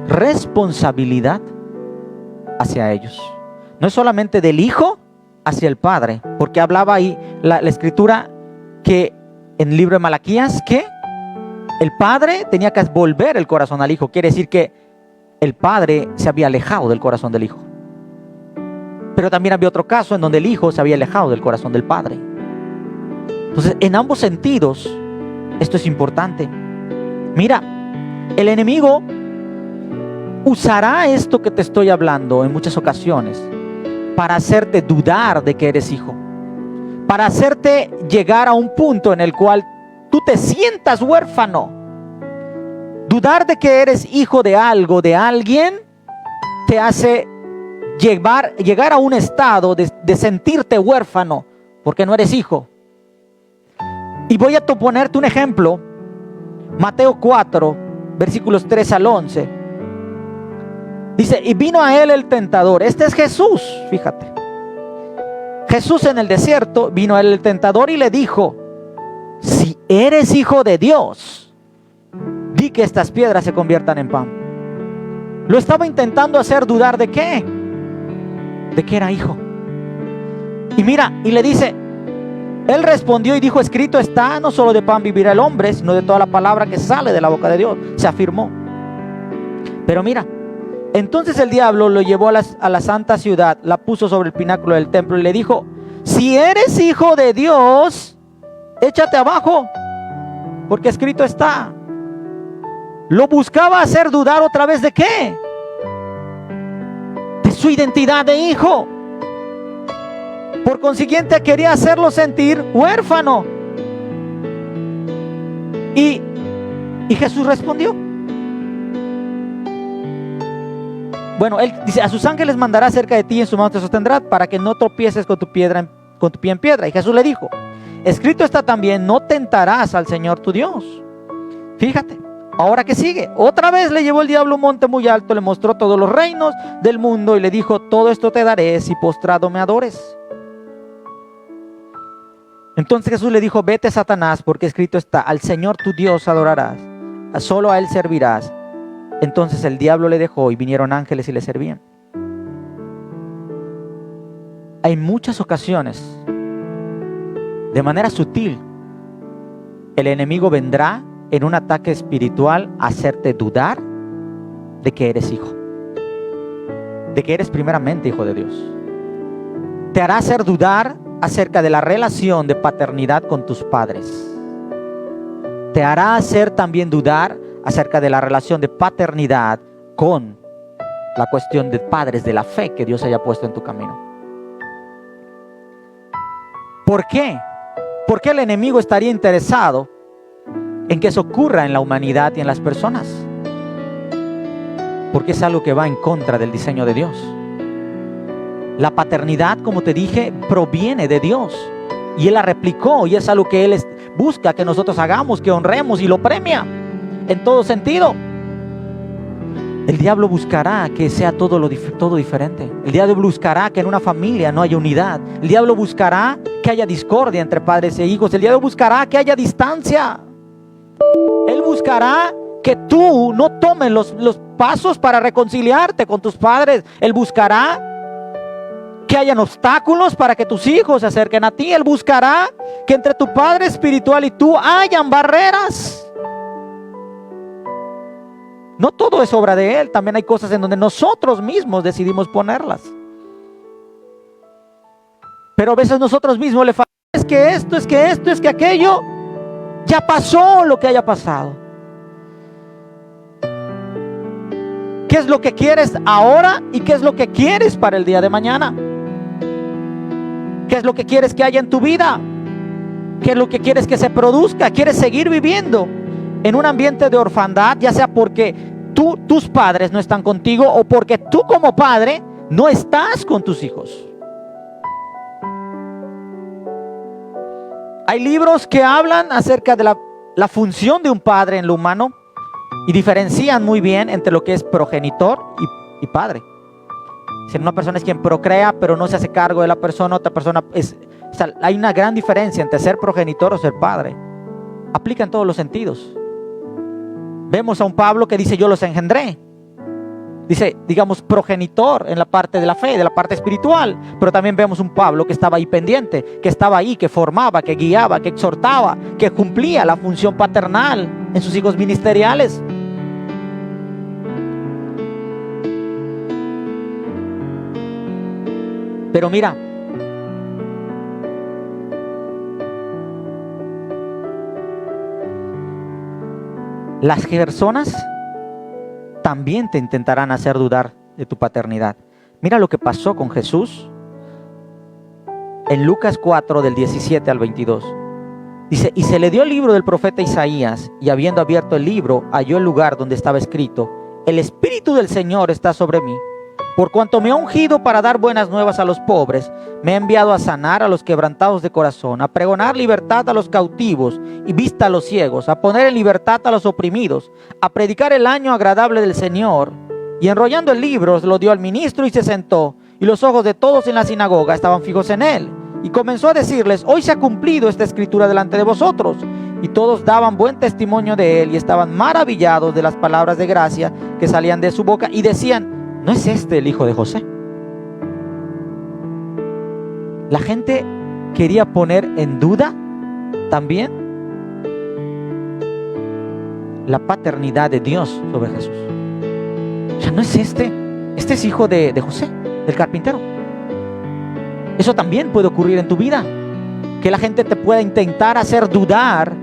responsabilidad hacia ellos. No es solamente del hijo hacia el padre, porque hablaba ahí la escritura que en el libro de Malaquías que el padre tenía que volver el corazón al hijo. Quiere decir que el padre se había alejado del corazón del hijo. Pero también había otro caso en donde el hijo se había alejado del corazón del padre. Entonces, en ambos sentidos, esto es importante. Mira, el enemigo usará esto que te estoy hablando en muchas ocasiones para hacerte dudar de que eres hijo, para hacerte llegar a un punto en el cual tú te sientas huérfano. Dudar de que eres hijo de algo, de alguien, te hace llegar a un estado de sentirte huérfano porque no eres hijo. Y voy a ponerte un ejemplo. Mateo 4, versículos 3 al 11. Dice, y vino a él el tentador. Este es Jesús, fíjate. Jesús en el desierto, vino a él el tentador y le dijo, si eres hijo de Dios, di que estas piedras se conviertan en pan. Lo estaba intentando hacer dudar ¿de qué? De que era hijo. Y mira, y le dice, él respondió y dijo, escrito está, no solo de pan vivirá el hombre, sino de toda la palabra que sale de la boca de Dios. Se afirmó. Pero mira, entonces el diablo lo llevó a la santa ciudad, la puso sobre el pináculo del templo y le dijo, si eres hijo de Dios, échate abajo, porque escrito está. Lo buscaba hacer dudar otra vez ¿de qué? De su identidad de hijo. Por consiguiente quería hacerlo sentir huérfano. Y Jesús respondió. Bueno, él dice, a sus ángeles mandará cerca de ti y en su mano te sostendrá para que no tropieces con tu pie en piedra. Y Jesús le dijo, escrito está también, no tentarás al Señor tu Dios. Fíjate, ahora que sigue, otra vez le llevó el diablo a un monte muy alto, le mostró todos los reinos del mundo y le dijo, todo esto te daré si postrado me adores. Entonces Jesús le dijo, vete Satanás, porque escrito está, al Señor tu Dios adorarás, solo a Él servirás. Entonces el diablo le dejó y vinieron ángeles y le servían. Hay muchas ocasiones, de manera sutil, el enemigo vendrá en un ataque espiritual a hacerte dudar de que eres hijo, de que eres primeramente hijo de Dios. Te hará hacer dudar acerca de la relación de paternidad con tus padres. Te hará hacer también dudar acerca de la relación de paternidad con la cuestión de padres, de la fe que Dios haya puesto en tu camino. ¿Por qué? ¿Por qué el enemigo estaría interesado en que eso ocurra en la humanidad y en las personas? Porque es algo que va en contra del diseño de Dios. La paternidad, como te dije, proviene de Dios y Él la replicó y es algo que Él busca que nosotros hagamos, que honremos y lo premia en todo sentido. El diablo buscará que sea todo diferente. El diablo buscará que en una familia no haya unidad. El diablo buscará que haya discordia entre padres e hijos. El diablo buscará que haya distancia. Él buscará que tú no tomes los pasos para reconciliarte con tus padres. Él buscará que hayan obstáculos para que tus hijos se acerquen a ti. Él buscará que entre tu padre espiritual y tú hayan barreras. No todo es obra de Él, también hay cosas en donde nosotros mismos decidimos ponerlas. Pero a veces nosotros mismos le fallamos, es que esto, es que aquello. Ya pasó lo que haya pasado. ¿Qué es lo que quieres ahora y qué es lo que quieres para el día de mañana? ¿Qué es lo que quieres que haya en tu vida? ¿Qué es lo que quieres que se produzca? ¿Quieres seguir viviendo en un ambiente de orfandad, ya sea porque tus padres no están contigo o porque tú como padre no estás con tus hijos? Hay libros que hablan acerca de la función de un padre en lo humano y diferencian muy bien entre lo que es progenitor y padre. Si una persona es quien procrea pero no se hace cargo de la persona, otra persona hay una gran diferencia entre ser progenitor o ser padre. Aplica en todos los sentidos. Vemos a un Pablo que dice yo los engendré. Dice, digamos, progenitor en la parte de la fe, de la parte espiritual. Pero también vemos un Pablo que estaba ahí pendiente, que estaba ahí, que formaba, que guiaba, que exhortaba, que cumplía la función paternal en sus hijos ministeriales. Pero mira, las personas también te intentarán hacer dudar de tu paternidad. Mira lo que pasó con Jesús en Lucas 4 del 17 al 22. Dice, y se le dio el libro del profeta Isaías, y habiendo abierto el libro, halló el lugar donde estaba escrito, el Espíritu del Señor está sobre mí, por cuanto me ha ungido para dar buenas nuevas a los pobres, me ha enviado a sanar a los quebrantados de corazón, a pregonar libertad a los cautivos y vista a los ciegos, a poner en libertad a los oprimidos, a predicar el año agradable del Señor. Y enrollando el libro, lo dio al ministro y se sentó, y los ojos de todos en la sinagoga estaban fijos en él. Y comenzó a decirles, hoy se ha cumplido esta escritura delante de vosotros. Y todos daban buen testimonio de él y estaban maravillados de las palabras de gracia que salían de su boca y decían: ¿no es este el hijo de José? La gente quería poner en duda también la paternidad de Dios sobre Jesús. O sea, ¿no es este es hijo de José, del carpintero? Eso también puede ocurrir en tu vida, que la gente te pueda intentar hacer dudar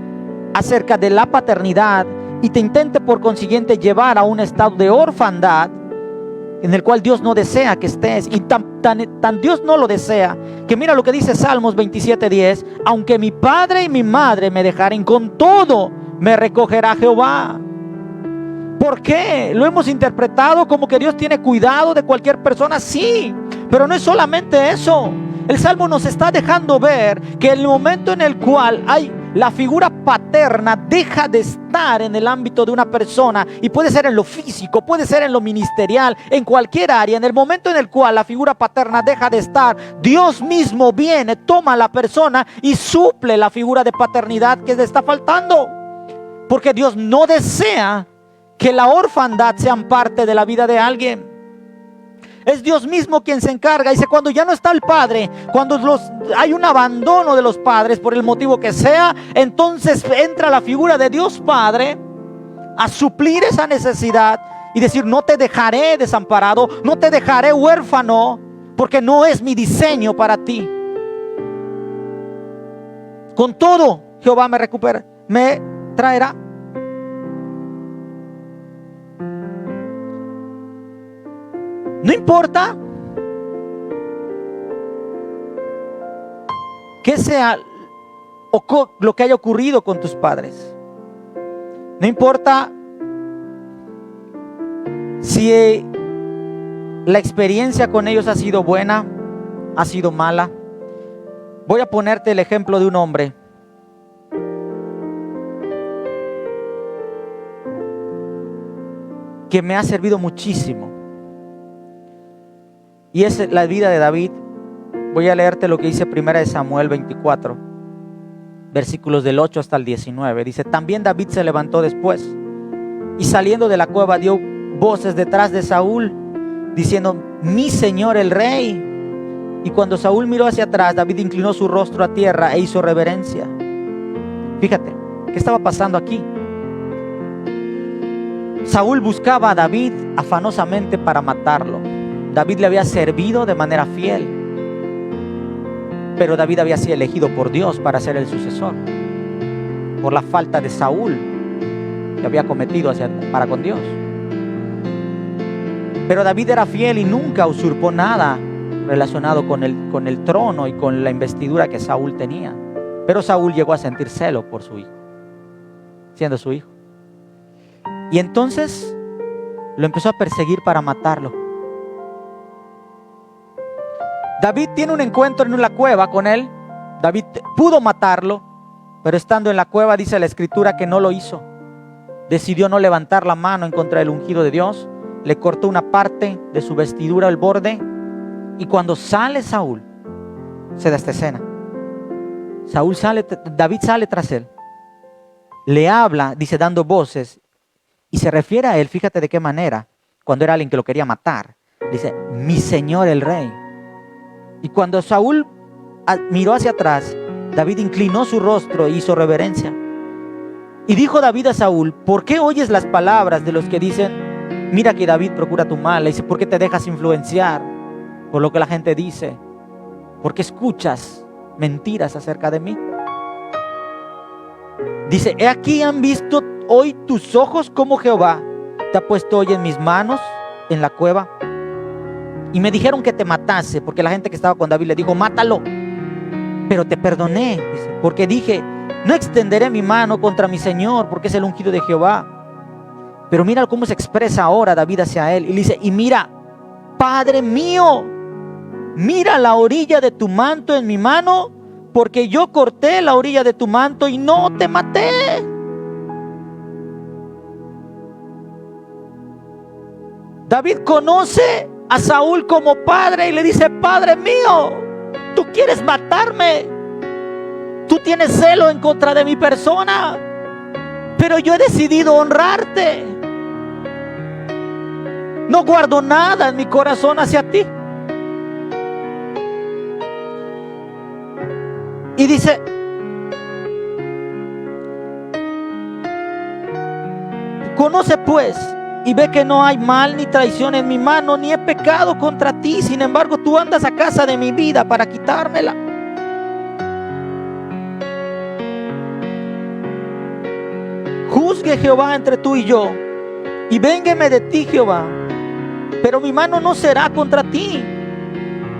acerca de la paternidad y te intente por consiguiente llevar a un estado de orfandad en el cual Dios no desea que estés. Y tan Dios no lo desea, que mira lo que dice Salmos 27:10: aunque mi padre y mi madre me dejaren, con todo me recogerá Jehová. ¿Por qué? Lo hemos interpretado como que Dios tiene cuidado de cualquier persona. Sí, pero no es solamente eso. El Salmo nos está dejando ver que el momento en el cual la figura paterna deja de estar en el ámbito de una persona, y puede ser en lo físico, puede ser en lo ministerial, en cualquier área, en el momento en el cual la figura paterna deja de estar, Dios mismo viene, toma a la persona y suple la figura de paternidad que le está faltando. Porque Dios no desea que la orfandad sean parte de la vida de alguien. Es Dios mismo quien se encarga. Dice, cuando ya no está el padre, cuando hay un abandono de los padres por el motivo que sea, entonces entra la figura de Dios Padre a suplir esa necesidad y decir: no te dejaré desamparado, no te dejaré huérfano, porque no es mi diseño para ti. Con todo, Jehová me traerá. No importa que sea lo que haya ocurrido con tus padres. No importa si la experiencia con ellos ha sido buena, ha sido mala. Voy a ponerte el ejemplo de un hombre que me ha servido muchísimo. Y es la vida de David. Voy a leerte lo que dice 1 Samuel 24, versículos del 8 hasta el 19. Dice: también David se levantó después, y saliendo de la cueva dio voces detrás de Saúl, diciendo: mi señor el rey. Y cuando Saúl miró hacia atrás, David inclinó su rostro a tierra e hizo reverencia. Fíjate, ¿qué estaba pasando aquí? Saúl buscaba a David afanosamente para matarlo. David le había servido de manera fiel, pero David había sido elegido por Dios para ser el sucesor, por la falta de Saúl que había cometido para con Dios. Pero David era fiel y nunca usurpó nada relacionado con el trono y con la investidura que Saúl tenía. Pero Saúl llegó a sentir celo por su hijo, siendo su hijo. Y entonces lo empezó a perseguir para matarlo. David tiene un encuentro en la cueva con él. David pudo matarlo, pero estando en la cueva dice la escritura que no lo hizo. Decidió no levantar la mano en contra del ungido de Dios. Le cortó una parte de su vestidura, el borde. Y cuando sale Saúl, se da esta escena. David sale tras él. Le habla, dice, dando voces. Y se refiere a él, fíjate de qué manera, cuando era alguien que lo quería matar. Dice: mi señor el rey. Y cuando Saúl miró hacia atrás, David inclinó su rostro e hizo reverencia. Y dijo David a Saúl: ¿por qué oyes las palabras de los que dicen: mira que David procura tu mal? Le dice: ¿por qué te dejas influenciar por lo que la gente dice? ¿Por qué escuchas mentiras acerca de mí? Dice: he aquí, han visto hoy tus ojos como Jehová te ha puesto hoy en mis manos en la cueva. Y me dijeron que te matase, porque la gente que estaba con David le dijo: mátalo. Pero te perdoné, dice, porque dije: no extenderé mi mano contra mi Señor, porque es el ungido de Jehová. Pero mira cómo se expresa ahora David hacia él. Y le dice: y mira, Padre mío, mira la orilla de tu manto en mi mano, porque yo corté la orilla de tu manto y no te maté. David conoce a Saúl como padre y le dice: Padre mío, tú quieres matarme, Tú tienes celo en contra de mi persona, pero yo he decidido honrarte. No guardo nada en mi corazón hacia ti. Y dice, conoce pues y ve que no hay mal ni traición en mi mano, ni he pecado contra ti. Sin embargo, tú andas a casa de mi vida para quitármela. Juzgue Jehová entre tú y yo, y véngueme de ti, Jehová, pero mi mano no será contra ti.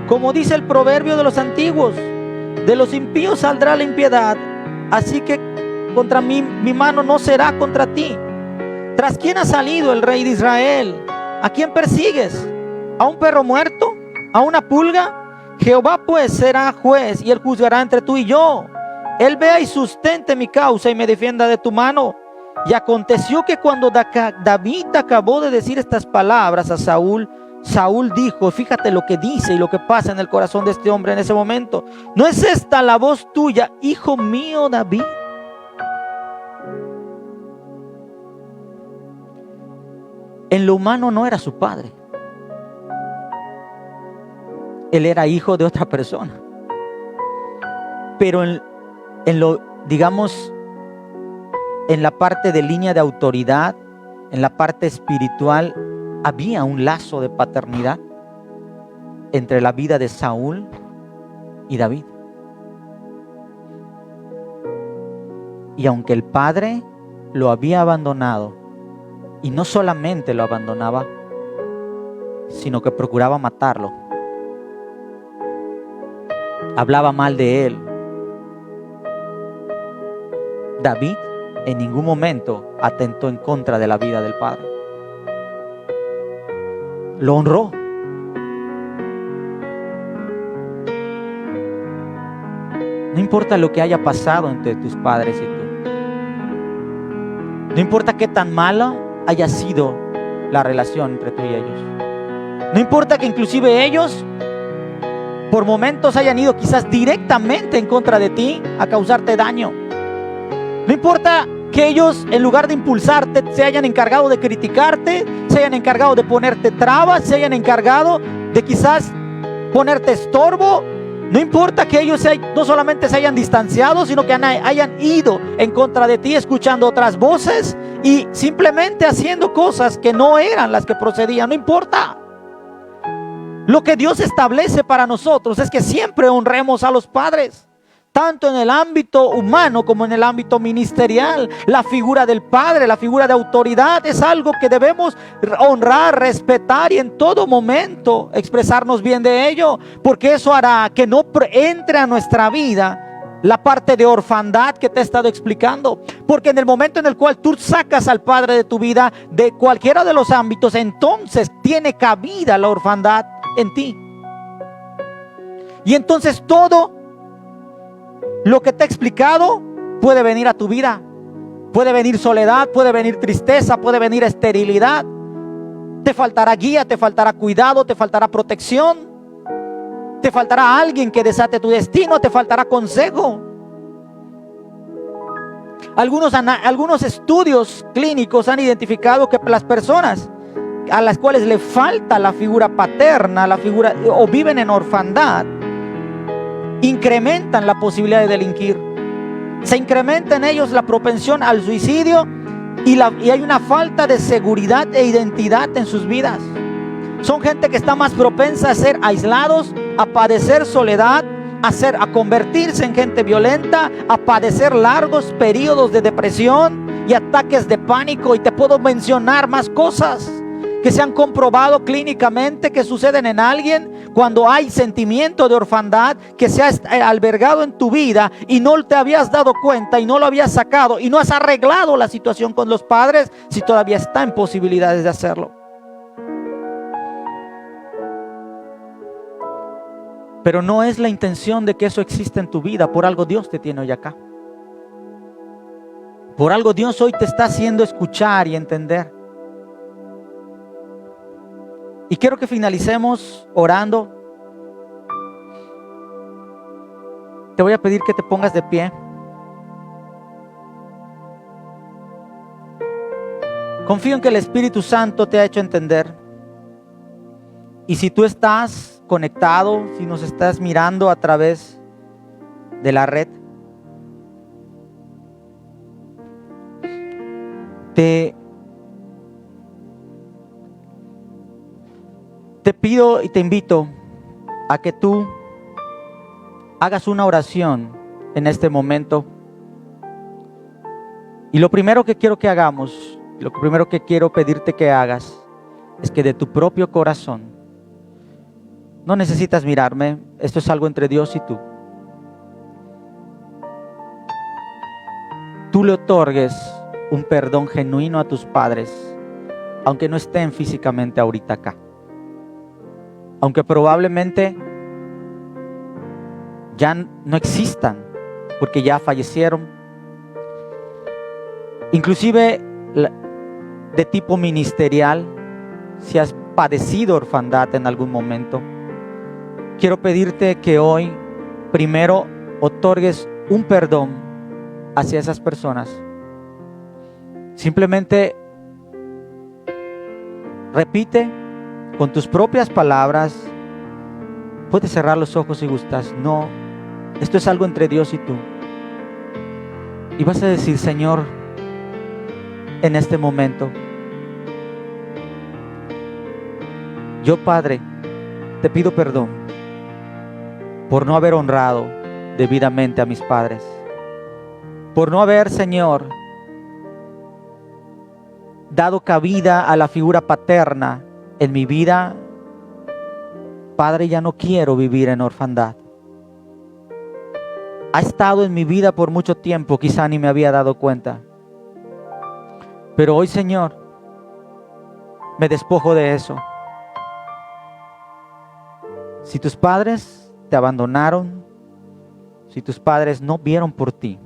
Como dice el proverbio de los antiguos, de los impíos saldrá la impiedad, así que contra mí mi mano no será contra ti. ¿Tras quién ha salido el rey de Israel? ¿A quién persigues? ¿A un perro muerto? ¿A una pulga? Jehová pues será juez, y él juzgará entre tú y yo. Él vea y sustente mi causa y me defienda de tu mano. Y aconteció que cuando David acabó de decir estas palabras a Saúl, Saúl dijo, fíjate lo que dice y lo que pasa en el corazón de este hombre en ese momento. ¿No es esta la voz tuya, hijo mío David? En lo humano no era su padre. Él era hijo de otra persona. Pero en lo, digamos, en la parte de línea de autoridad, en la parte espiritual, había un lazo de paternidad entre la vida de Saúl y David. Y aunque el padre lo había abandonado, y no solamente lo abandonaba, sino que procuraba matarlo, hablaba mal de él, David en ningún momento atentó en contra de la vida del padre. Lo honró. No importa lo que haya pasado entre tus padres y tú. No importa qué tan mala haya sido la relación entre tú y ellos. No importa que inclusive ellos por momentos hayan ido quizás directamente en contra de ti a causarte daño. No importa que ellos, en lugar de impulsarte, se hayan encargado de criticarte, se hayan encargado de ponerte trabas, se hayan encargado de quizás ponerte estorbo. No importa que ellos no solamente se hayan distanciado, sino que hayan ido en contra de ti, escuchando otras voces y simplemente haciendo cosas que no eran las que procedían. No importa. Lo que Dios establece para nosotros es que siempre honremos a los padres, tanto en el ámbito humano como en el ámbito ministerial. La figura del padre, la figura de autoridad es algo que debemos honrar, respetar y en todo momento expresarnos bien de ello, porque eso hará que no entre a nuestra vida la parte de orfandad que te he estado explicando. Porque en el momento en el cual tú sacas al padre de tu vida, de cualquiera de los ámbitos, entonces tiene cabida la orfandad en ti. Y entonces todo lo que te he explicado puede venir a tu vida. Puede venir soledad, puede venir tristeza, puede venir esterilidad. Te faltará guía, te faltará cuidado, te faltará protección. Te faltará alguien que desate tu destino, te faltará consejo. Algunos estudios clínicos han identificado que las personas a las cuales le falta la figura paterna, la figura, o viven en orfandad, incrementan la posibilidad de delinquir. Se incrementa en ellos la propensión al suicidio y hay una falta de seguridad e identidad en sus vidas. Son gente que está más propensa a ser aislados, a padecer soledad, a convertirse en gente violenta, a padecer largos periodos de depresión y ataques de pánico. Y te puedo mencionar más cosas que se han comprobado clínicamente que suceden en alguien cuando hay sentimiento de orfandad que se ha albergado en tu vida y no te habías dado cuenta y no lo habías sacado y no has arreglado la situación con los padres, si todavía está en posibilidades de hacerlo. Pero no es la intención de que eso exista en tu vida. Por algo Dios te tiene hoy acá. Por algo Dios hoy te está haciendo escuchar y entender. Y quiero que finalicemos orando. Te voy a pedir que te pongas de pie. Confío en que el Espíritu Santo te ha hecho entender. Y si tú estás conectado, si nos estás mirando a través de la red, te pido y te invito a que tú hagas una oración en este momento. Y lo primero que quiero que hagamos, lo primero que quiero pedirte que hagas, es que de tu propio corazón, no necesitas mirarme, esto es algo entre Dios y tú le otorgues un perdón genuino a tus padres, aunque no estén físicamente ahorita acá, aunque probablemente ya no existan porque ya fallecieron, inclusive de tipo ministerial, si has padecido orfandad en algún momento. Quiero pedirte que hoy primero otorgues un perdón hacia esas personas. Simplemente repite con tus propias palabras. Puedes cerrar los ojos si gustas. No, esto es algo entre Dios y tú. Y vas a decir: Señor, en este momento, yo, Padre, te pido perdón por no haber honrado debidamente a mis padres, por no haber, Señor, dado cabida a la figura paterna en mi vida. Padre, ya no quiero vivir en orfandad. Ha estado en mi vida por mucho tiempo, quizá ni me había dado cuenta. Pero hoy, Señor, me despojo de eso. Si tus padres te abandonaron, si tus padres no vieron por ti,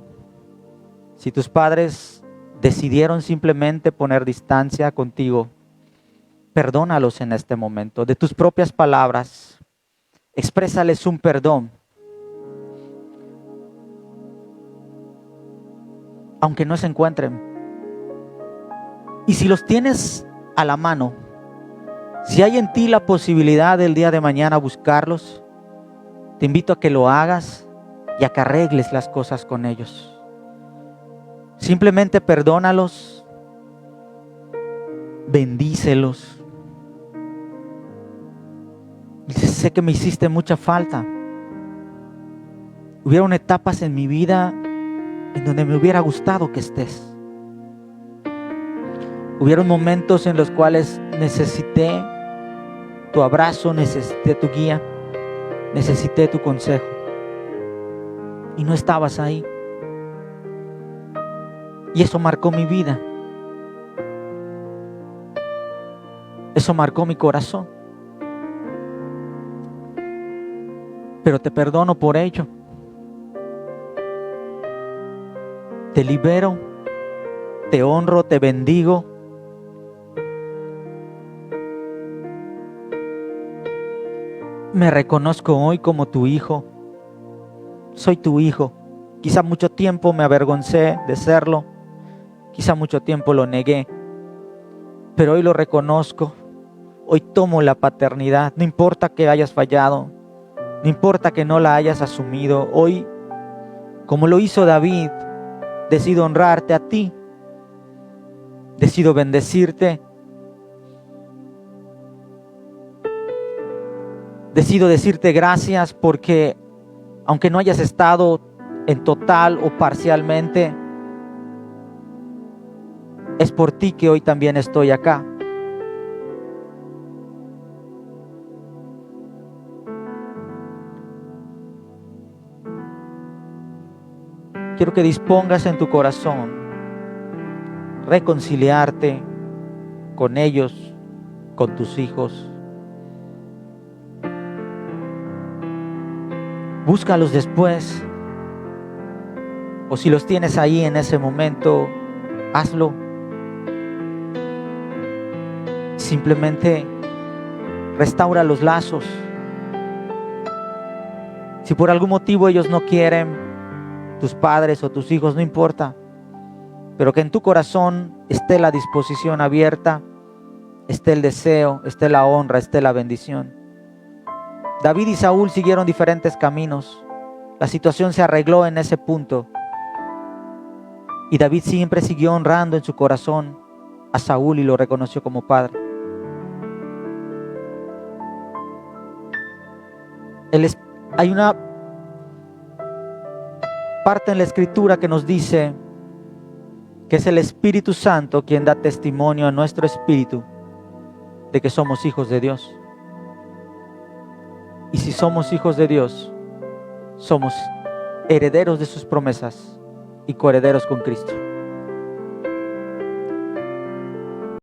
si tus padres decidieron simplemente poner distancia contigo, perdónalos en este momento. De tus propias palabras, exprésales un perdón. Aunque no se encuentren. Y si los tienes a la mano, si hay en ti la posibilidad del día de mañana buscarlos, te invito a que lo hagas y a que arregles las cosas con ellos. Simplemente perdónalos, bendícelos. Sé que me hiciste mucha falta. Hubieron etapas en mi vida en donde me hubiera gustado que estés. Hubieron momentos en los cuales necesité tu abrazo, necesité tu guía, necesité tu consejo. Y no estabas ahí. Y eso marcó mi vida. Eso marcó mi corazón. Pero te perdono por ello. Te libero, te honro, te bendigo. Me reconozco hoy como tu hijo. Soy tu hijo. Quizá mucho tiempo me avergoncé de serlo. Quizá mucho tiempo lo negué. Pero hoy lo reconozco. Hoy tomo la paternidad. No importa que hayas fallado. No importa que no la hayas asumido. Hoy, como lo hizo David, decido honrarte a ti. Decido bendecirte. Decido decirte gracias porque aunque no hayas estado en total o parcialmente, es por ti que hoy también estoy acá. Quiero que dispongas en tu corazón reconciliarte con ellos, con tus hijos. Búscalos después, o si los tienes ahí en ese momento, hazlo. Simplemente restaura los lazos. Si por algún motivo ellos no quieren, tus padres o tus hijos, no importa, pero que en tu corazón esté la disposición abierta, esté el deseo, esté la honra, esté la bendición. David y Saúl siguieron diferentes caminos. La situación se arregló en ese punto. Y David siempre siguió honrando en su corazón a Saúl y lo reconoció como padre. Hay una parte en la Escritura que nos dice que es el Espíritu Santo quien da testimonio a nuestro espíritu de que somos hijos de Dios. Y si somos hijos de Dios, somos herederos de sus promesas y coherederos con Cristo.